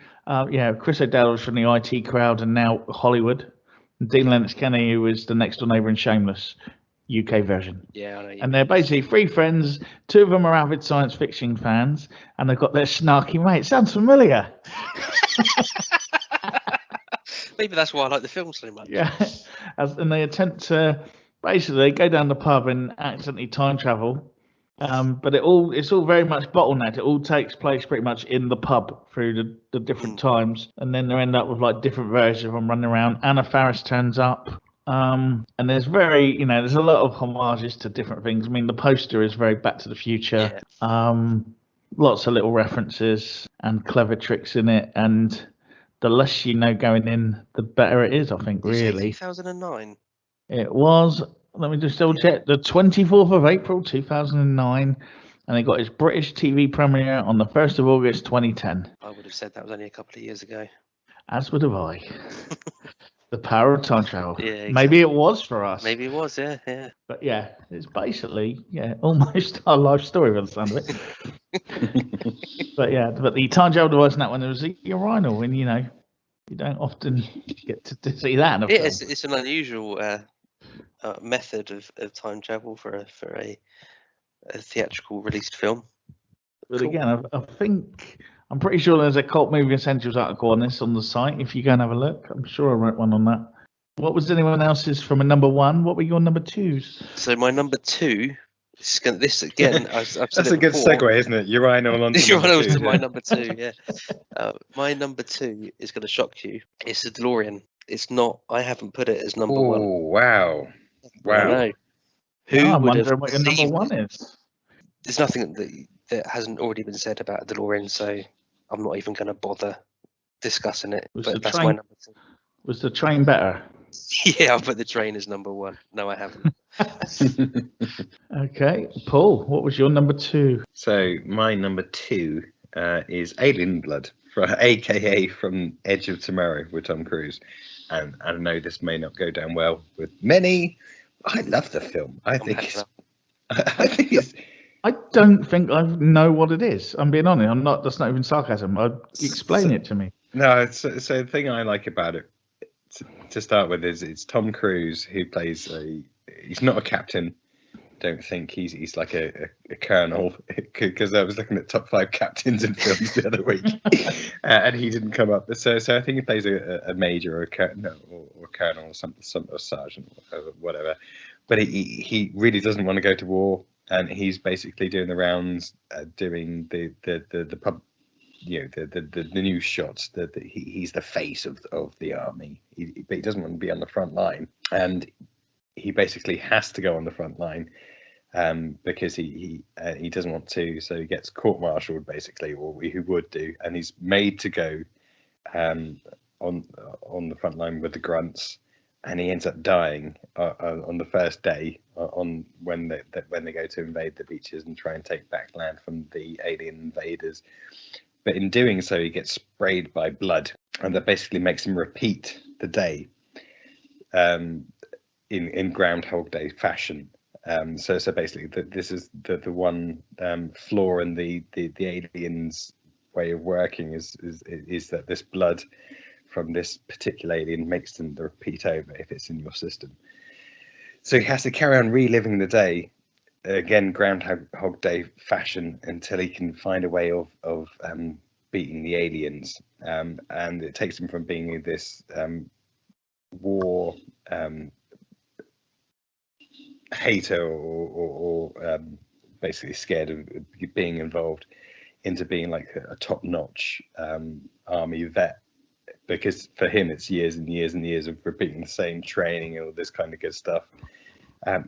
A: Chris O'Dowd was from the IT crowd and now Hollywood. And Dean Lennox Kelly, who was the next door neighbour in Shameless. UK version.
C: Yeah, I know.
A: And they're basically three friends. Two of them are avid science fiction fans, and they've got their snarky mate. Sounds familiar.
C: Maybe that's why I like the film so much.
A: Yeah, and they attempt to basically go down the pub and accidentally time travel. But it's all very much bottlenecked. It all takes place pretty much in the pub through the different times, and then they end up with like different versions of them running around. Anna Faris turns up, and there's there's a lot of homages to different things. I mean, the poster is very Back to the Future.
C: Yeah.
A: Lots of little references and clever tricks in it, and the less you know going in, the better it is, I think,
C: Did you say
A: really.
C: 2009?
A: It was, let me just double check, the 24th of April 2009, and it got its British TV premiere on the 1st of August 2010.
C: I would have said that was only a couple of years ago.
A: As would have I. The power of time travel.
C: Yeah, exactly.
A: Maybe it was for us.
C: Maybe it was, yeah.
A: But yeah, it's basically, almost our life story by the sound of it. But the time travel device in that one, it was a urinal, and you don't often get to see that in a film.
C: It's an unusual method of time travel for a theatrical released film.
A: But again, I'm pretty sure there's a Cult Movie Essentials article on this on the site. If you go and have a look, I'm sure I wrote one on that. What was anyone else's from a number one? What were your number twos?
C: So my number two. This again, I've said
D: that's a good segue, isn't it? Urinal onto
C: Urinal to my number two, yeah. My number two is going to shock you. It's a DeLorean. It's not. I haven't put it as number one.
D: Oh, wow.
C: I know.
A: I'm wondering what your number one is.
C: There's nothing that hasn't already been said about a DeLorean, so I'm not even going to bother discussing it. But that's my number two.
A: Was the train better?
C: Yeah, I'll put the train as number one. No, I haven't.
A: Okay, Paul, what was your number two?
D: So my number two is Alien Blood, aka From Edge of Tomorrow with Tom Cruise. And I know this may not go down well with many. I love the film. I think it's.
A: I don't think I know what it is. I'm being honest. That's not even sarcasm. Explain it to me.
D: No, so the thing I like about it, to start with, is it's Tom Cruise who plays he's not a captain. Don't think he's like a colonel, because I was looking at top 5 captains in films the other week, and he didn't come up. So I think he plays a major or a colonel or some sergeant or whatever. But he really doesn't want to go to war, and he's basically doing the rounds, doing the pub. The news shots that he's the face of the army, but he doesn't want to be on the front line, and he basically has to go on the front line because he doesn't want to, so he gets court-martialed basically, or he would do, and he's made to go on the front line with the grunts, and he ends up dying on the first day when they go to invade the beaches and try and take back land from the alien invaders. But in doing so, he gets sprayed by blood, and that basically makes him repeat the day in Groundhog Day fashion. So basically, this is the one flaw in the aliens' way of working is that this blood from this particular alien makes them the repeat over if it's in your system. So he has to carry on reliving the day, again Groundhog Day fashion, until he can find a way of beating the aliens, and it takes him from being this war hater or basically scared of being involved, into being like a top-notch army vet, because for him it's years and years and years of repeating the same training and all this kind of good stuff.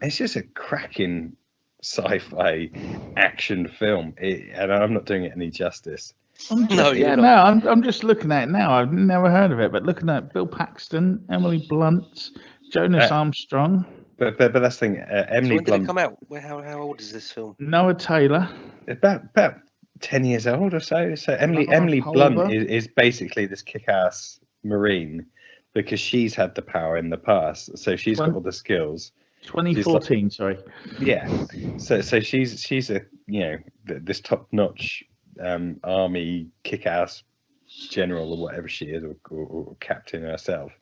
D: It's just a cracking sci-fi action film, and I'm not doing it any justice.
A: I'm just looking at it now. I've never heard of it, but looking at Bill Paxton, Emily Blunt, Jonas Armstrong.
D: But that's the thing. Emily
C: when
D: Blunt.
C: did it come out? How old is this film?
A: Noah Taylor.
D: About 10 years old or so. So Emily Blunt is basically this kick-ass Marine, because she's had the power in the past, so she's got all the skills.
A: 2014, sorry.
D: Yeah. So she's a this top-notch army kick-ass general or whatever she is, or captain herself.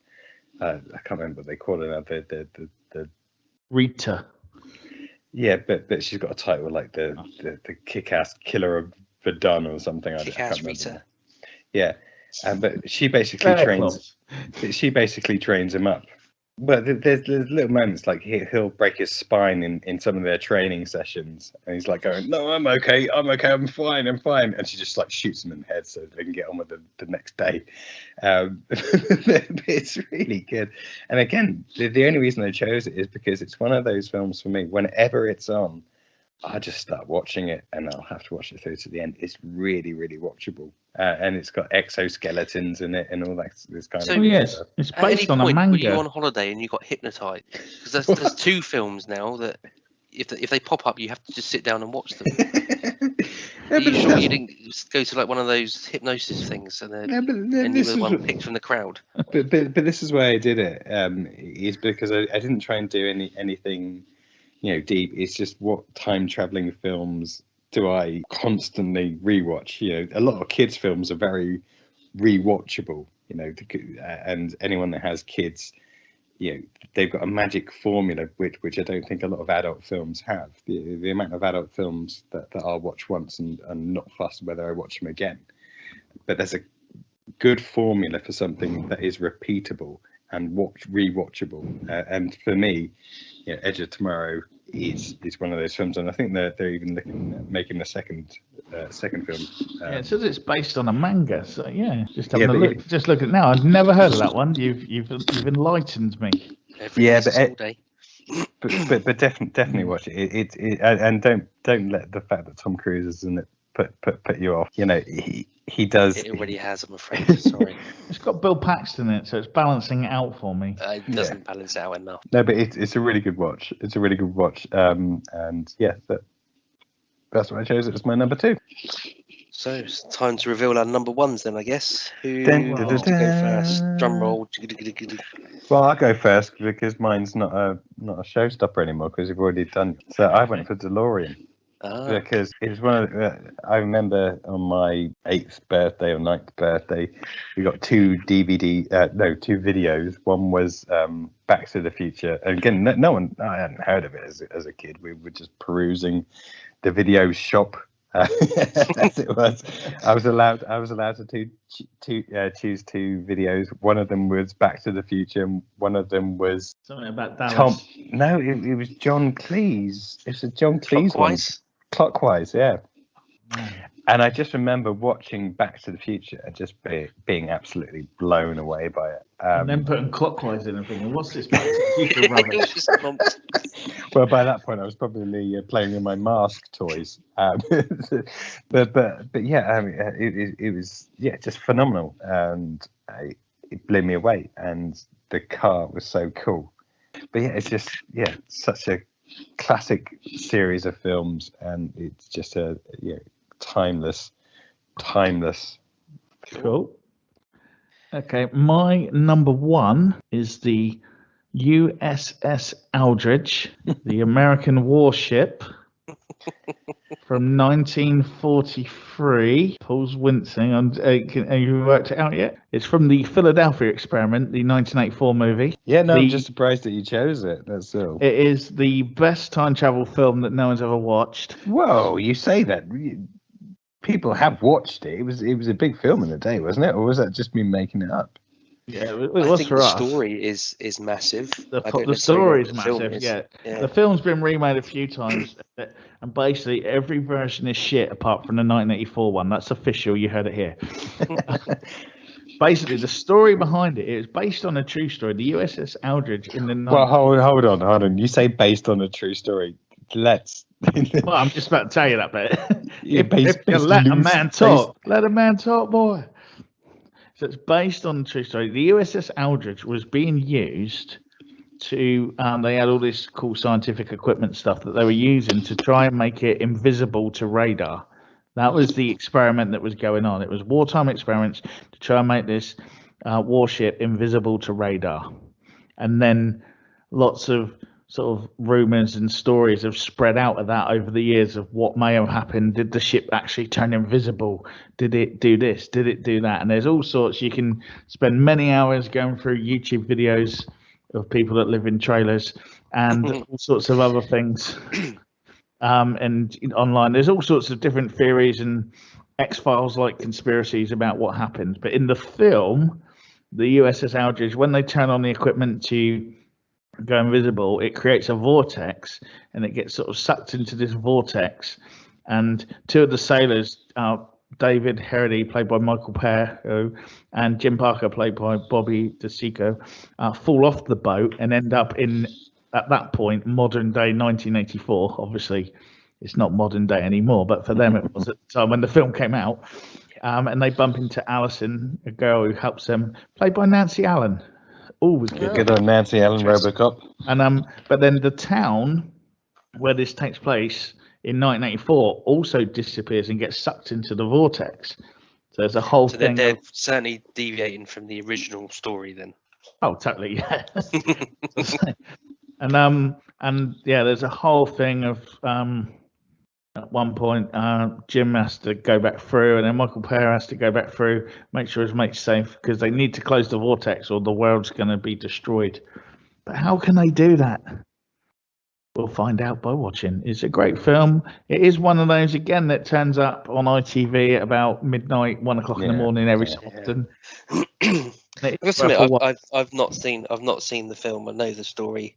D: I can't remember what they call her now. The
A: Rita.
D: Yeah, but she's got a title like the kick-ass killer of Verdun or something. I can't remember.
C: Rita.
D: Yeah, but she basically trains him up. Well, there's little moments like he'll break his spine in some of their training sessions, and he's like going, "No, I'm okay, I'm fine," and she just like shoots him in the head so they can get on with the next day. It's really good. And again, the only reason I chose it is because it's one of those films for me. Whenever it's on, I just start watching it, and I'll have to watch it through to the end. It's really, really watchable, and it's got exoskeletons in it and all that this kind of stuff.
A: It's based on a manga.
C: Were you on holiday and you got hypnotised? Because there's 2 films now that if they pop up, you have to just sit down and watch them. Are you sure you didn't go to like one of those hypnosis things and you were the one picked from the crowd?
D: But this is why I did it. Is because I didn't try and do anything. Deep. It's just what time traveling films do I constantly rewatch? A lot of kids' films are very rewatchable. And anyone that has kids, they've got a magic formula which I don't think a lot of adult films have. The amount of adult films that I'll watch once and not fussed whether I watch them again. But there's a good formula for something that is repeatable and rewatchable. And for me, Edge of Tomorrow is one of those films, and I think they're even looking at making the second film.
A: It says it's based on a manga, so just having a look. Just look at it now. I've never heard of that one. You've enlightened me.
D: But definitely watch it. And don't let the fact that Tom Cruise is in it put you off. He does.
C: It already has, I'm afraid. Sorry.
A: It's got Bill Paxton in it, so it's balancing it out for me.
C: It doesn't balance out enough.
D: No, but it's a really good watch. It's a really good watch. And that's why I chose it as my number 2.
C: So it's time to reveal our number 1s then, I guess. Who wants to go first? Drum roll.
D: Well, I'll go first because mine's not a showstopper anymore because we've already done. So I went for DeLorean. Because it was one of I remember on my 8th birthday or 9th birthday, we got 2 videos. One was Back to the Future. And again, I hadn't heard of it as a kid. We were just perusing the video shop as it was. I was allowed to choose 2 videos. One of them was Back to the Future, and one of them was
A: something about Dallas.
D: No, it was John Cleese. It's a John Cleese one. Clockwise, yeah. And I just remember watching Back to the Future and just being absolutely blown away by it.
A: And then putting Clockwise in and thinking, what's this Back to the Future rubbish?
D: Well, by that point, I was probably playing with my Mask toys. But yeah, I mean, it was just phenomenal, and it blew me away. And the car was so cool. But yeah, it's just such a classic series of films, and it's just a timeless.
A: Cool. Okay, my number 1 is the USS Aldrich, the American warship from 1943. Paul's wincing. Have you worked it out yet? It's from the Philadelphia Experiment, the 1984 movie.
D: Yeah, no, I'm just surprised that you chose it. That's all.
A: It is the best time travel film that no one's ever watched.
D: Whoa, you say that? People have watched it. It was a big film in the day, wasn't it? Or was that just me making it up?
A: Yeah, it was for us.
C: The story is massive.
A: The story is massive. Yeah, the film's been remade a few times, and basically every version is shit apart from the 1984 one. That's official. You heard it here. Basically, the story behind it is based on a true story. The USS Aldrich in the.
D: Well, hold on. You say based on a true story. Let's.
A: Well, I'm just about to tell you that bit. If you let a man talk, let a man talk, boy. So it's based on the true story. The USS Aldrich was being used to, they had all this cool scientific equipment stuff that they were using to try and make it invisible to radar. That was the experiment that was going on. It was wartime experiments to try and make this warship invisible to radar. And then lots of sort of rumors and stories have spread out of that over the years of what may have happened. Did the ship actually turn invisible? Did it do this? Did it do that? And there's all sorts. You can spend many hours going through YouTube videos of people that live in trailers and all sorts of other things. And online, there's all sorts of different theories and X-Files like conspiracies about what happened. But in the film, the USS Aldridge, when they turn on the equipment to go invisible, it creates a vortex, and it gets sort of sucked into this vortex. And two of the sailors, David Harrody, played by Michael Paré, and Jim Parker, played by Bobby DeSico, fall off the boat and end up in, at that point, modern day 1984. Obviously, it's not modern day anymore, but for them it was at the time when the film came out. And they bump into Alison, a girl who helps them, played by Nancy Allen. Always good.
D: Good on Nancy Allen, RoboCop.
A: And but then the town where this takes place in 1984 also disappears and gets sucked into the vortex. So there's a whole thing.
C: They're certainly deviating from the original story then.
A: Oh, totally, yeah. And yeah, there's a whole thing of at one point Jim has to go back through, and then Michael Paré has to go back through, make sure his mate's safe, because they need to close the vortex or the world's going to be destroyed. But how can they do that? We'll find out by watching. It's a great film. It is one of those, again, that turns up on ITV at about midnight, 1 o'clock in the morning every so often.
C: I've not seen the film. I know the story.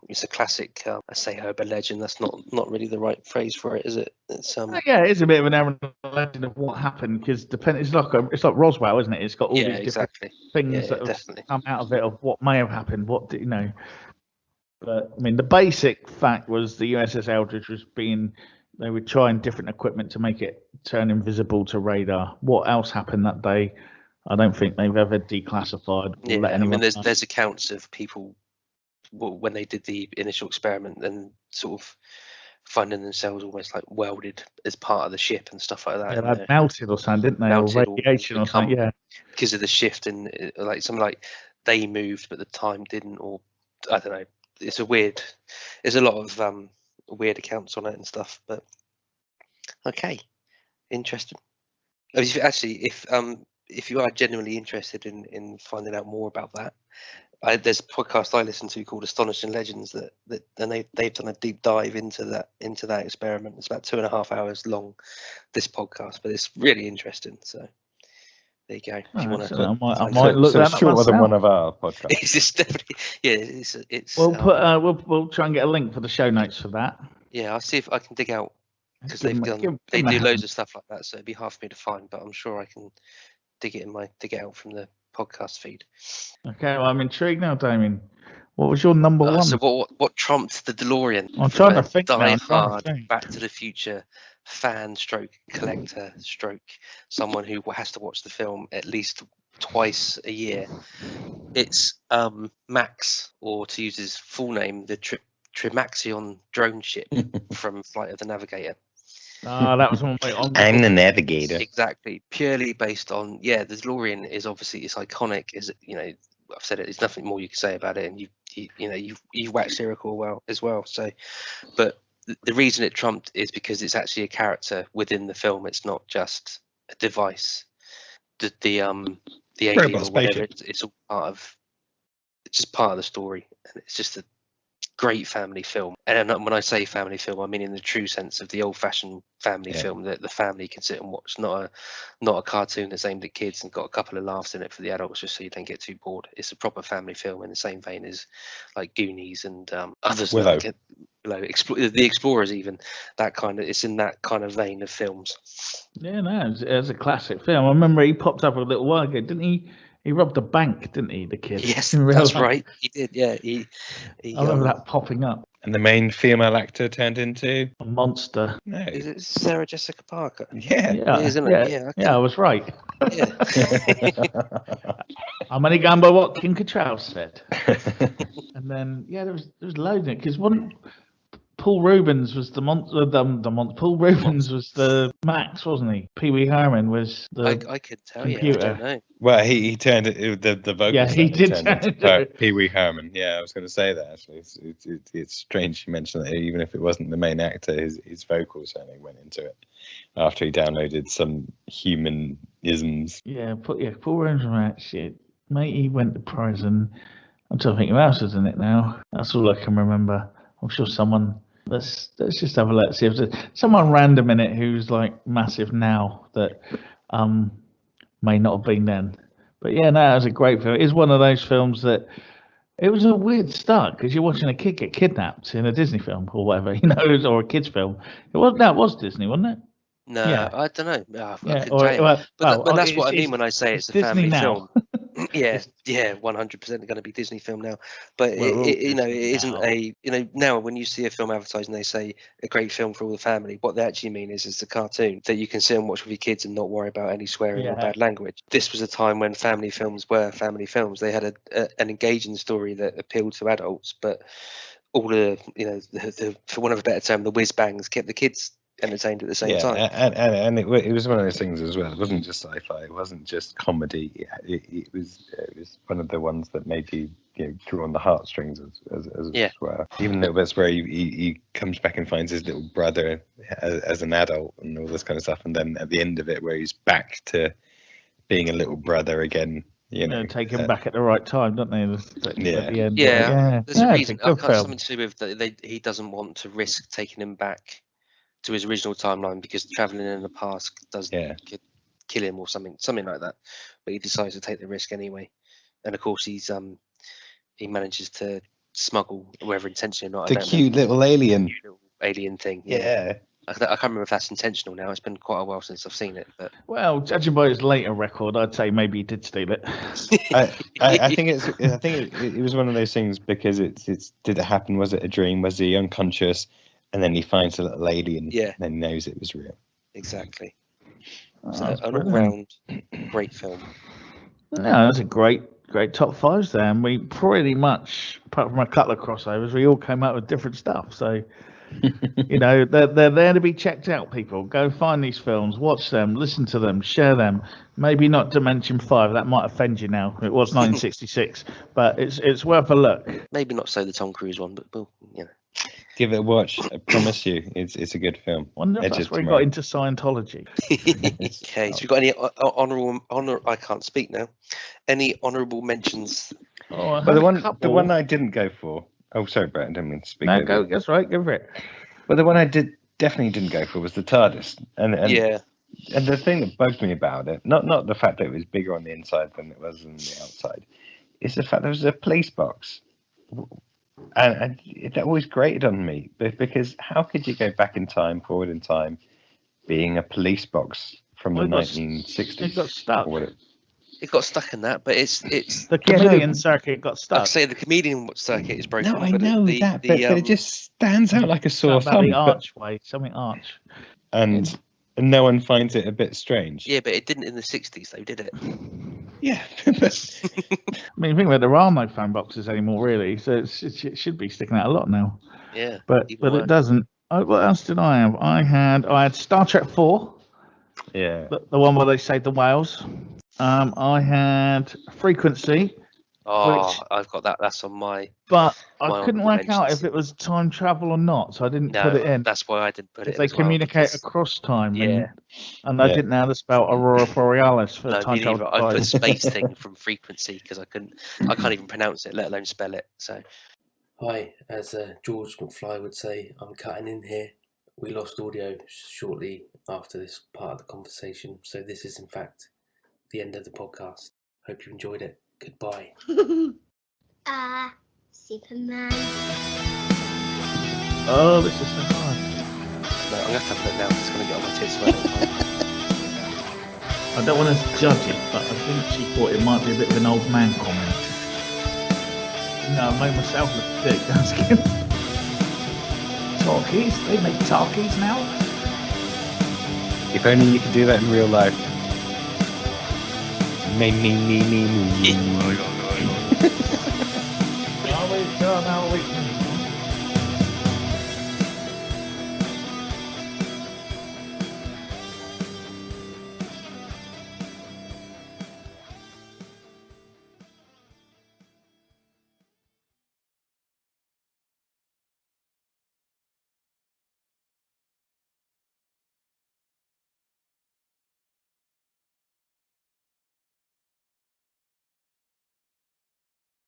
C: It's a classic. I say urban legend. That's not really the right phrase for it, is it? It's
A: yeah, it is a bit of an urban legend of what happened, because it's like Roswell, isn't it? It's got all these different things that have come out of it, of what may have happened. What you know. But I mean, the basic fact was the USS Eldridge they were trying different equipment to make it turn invisible to radar. What else happened that day? I don't think they've ever declassified.
C: Yeah, I mean, there's accounts of people when they did the initial experiment and sort of finding themselves almost like welded as part of the ship and stuff like that.
A: Yeah, they melted or something, didn't they? Or radiation or something, yeah.
C: Because of the shift and like something like they moved but the time didn't, or I don't know. There's a lot of weird accounts on it and stuff, but okay, interesting. If you are genuinely interested in finding out more about that, there's a podcast I listen to called Astonishing Legends and they've done a deep dive into that experiment. It's about 2.5 hours long, this podcast, but it's really interesting. So there you go. If you want to,
A: I might look that up
D: shorter
A: myself.
D: than one of our podcasts.
C: It's definitely, yeah. It's.
A: We'll try and get a link for the show notes for that.
C: Yeah, I'll see if I can dig out, because they do loads of stuff like that, so it'd be hard for me to find, but I'm sure I can dig it out from the podcast feed.
A: Okay, well, I'm intrigued now, Damien. What was your number one?
C: So what trumped the DeLorean?
A: I'm trying to think.
C: Die Hard, Back to the Future fan stroke collector stroke someone who has to watch the film at least twice a year. It's Max, or to use his full name, the Trimaxion drone ship from Flight of the Navigator.
A: That was one.
D: I'm the navigator.
C: Exactly, purely based on the DeLorean is obviously it's iconic. Is I've said it. There's nothing more you can say about it, and you've waxed lyrical well as well. So, but the reason it trumped is because it's actually a character within the film. It's not just a device. The alien or whatever. It's all just part of the story, and it's just a great family film. And when I say family film, I mean in the true sense of the old-fashioned family film that the family can sit and watch, not a cartoon that's aimed at kids and got a couple of laughs in it for the adults just so you don't get too bored. It's a proper family film in the same vein as like Goonies and others like it, the Explorers, even that kind of. It's in that kind of vein of films. Yeah, no,
A: it's a classic film. I remember he popped up a little while ago, didn't he? He robbed a bank, didn't he, the kid?
C: Yes, that's right. He did, yeah.
A: I remember that popping up.
D: And the main female actor turned into
A: a monster.
D: No.
C: Is it Sarah Jessica Parker?
D: Yeah.
C: Isn't it? Yeah, okay.
A: Yeah, I was right.
C: Yeah.
A: I'm only going by what Kim Cattrall said. And then, there was loads in it, because Paul Rubens was the monster. Paul Rubens was the Max, wasn't he? Pee Wee Herman was the
C: I could tell
A: computer.
C: you. I don't know.
D: Well, he turned it. The vocal.
A: Yeah, he did
D: turn into Pee Wee Herman. Yeah, I was going to say that actually. It's strange you mentioned that. Even if it wasn't the main actor, his vocal certainly went into it after he downloaded some human isms.
A: Yeah, Paul Rubens was that shit. Mate, he went to prison. I'm trying to think who else is in it now. That's all I can remember. I'm sure someone. Let's just have a look. See if there's someone random in it who's like massive now that may not have been then. But yeah, no, it was a great film. It's one of those films that it was a weird start because you're watching a kid get kidnapped in a Disney film or whatever, or a kids film. It was Disney, wasn't it?
C: No,
A: Yeah.
C: I don't know. I
A: Yeah,
C: couldn't tell you. But that's what I
A: it's-
C: mean when I say it's a
A: Disney
C: family
A: now.
C: film. Yeah, 100% going to be Disney film now. But
A: We're all
C: it isn't
A: now.
C: now when you see a film advertised and they say a great film for all the family, what they actually mean is it's a cartoon that you can sit and watch with your kids and not worry about any swearing or
A: Yeah.
C: bad language. This was a time when family films were family films. They had an engaging story that appealed to adults, but all the for want of a better term, the whiz bangs kept the kids entertained at the same time.
D: And it was one of those things as well. It wasn't just sci-fi. It wasn't just comedy. It was one of the ones that made you draw on the heartstrings as well. Even little bits where he comes back and finds his little brother as an adult and all this kind of stuff, and then at the end of it where he's back to being a little brother again.
A: Take him back at the right time, don't they? At the end.
C: Yeah. There's a reason.
A: It's a good film.
C: Something to do with he doesn't want to risk taking him back to his original timeline because traveling in the past could kill him or something like that. But he decides to take the risk anyway. And of course, he manages to smuggle, whether intentionally or not.
D: The cute little alien
C: Thing.
D: Yeah.
C: I can't remember if that's intentional now. It's been quite a while since I've seen it. But
A: Well, judging by his later record, I'd say maybe he did steal it.
D: I think it was one of those things because did it happen? Was it a dream? Was he unconscious? And then he finds a little alien.
C: Yeah.
D: And then knows it was real.
C: Exactly.
A: Oh,
C: So
A: that's
C: an
A: brilliant.
C: all-round great film.
A: No, that's a great top fives there. And we pretty much, apart from a couple of crossovers, we all came out with different stuff. So, they're there to be checked out, people. Go find these films, watch them, listen to them, share them. Maybe not Dimension 5, that might offend you now. It was 1966, but it's worth a look.
C: Maybe not so the Tom Cruise one, but well,
D: Give it a watch. I promise you, it's a good film.
A: Wonder if
D: Edge
A: that's
D: of
A: where he
D: Tomorrow.
A: got into Scientology.
C: Okay, so we've got any honor? I can't speak now. Any honourable mentions?
A: Oh, I
D: But
A: had
D: the one I didn't go for. Oh, sorry, Brett. I didn't mean to speak.
A: No,
D: over
A: go.
D: you.
A: That's right. Go for it.
D: Well, the one I definitely didn't go for was the TARDIS. And
C: Yeah.
D: And the thing that bugged me about it, not the fact that it was bigger on the inside than it was on the outside, is the fact there was a police box. And that always grated on me, because how could you go back in time, forward in time, being a police box from the 1960s?
A: It got stuck.
C: It got stuck in that, but it's
A: The chameleon circuit got stuck.
C: I'd say the comedian circuit is broken.
D: No, I
C: but
D: know
C: but
D: but it just stands out like a sore
A: About
D: thumb.
A: the archway, something arch.
D: And no one finds it a bit strange.
C: Yeah, but it didn't in the 60s, though, did it?
D: Yeah.
A: I mean, think about there are no phone boxes anymore, really. So it should be sticking out a lot now.
C: Yeah.
A: But it doesn't. What else did I have? I had Star Trek 4.
D: Yeah.
A: The one where they saved the whales. I had Frequency.
C: Oh,
A: Which-
C: I've got that. That's on my.
A: But
C: My
A: I couldn't
C: honourable
A: work out
C: mentions.
A: if it was time travel or not, so I didn't
C: No,
A: put it in.
C: that's why I didn't put it
A: If
C: in.
A: they
C: as well,
A: communicate
C: because-
A: across time.
C: Yeah.
A: And I
D: Yeah.
A: didn't know how to spell Aurora Borealis for
C: No,
A: time
C: me neither.
A: travel.
C: I put
A: device.
C: space thing from Frequency because I can't even pronounce it, let alone spell it. So.
B: Hi, as George McFly would say, I'm cutting in here. We lost audio shortly after this part of the conversation, so this is in fact the end of the podcast. Hope you enjoyed it. Goodbye.
E: Superman.
A: Oh, this is so hard.
C: No, I'm going to have to look now. It's going to get on my tits.
A: I don't want to judge it, but I think she thought it might be a bit of an old man comment. No, I made myself look a dick. That's good. Talkies? They make talkies now?
D: If only you could do that in real life. Me.
C: Oh my God.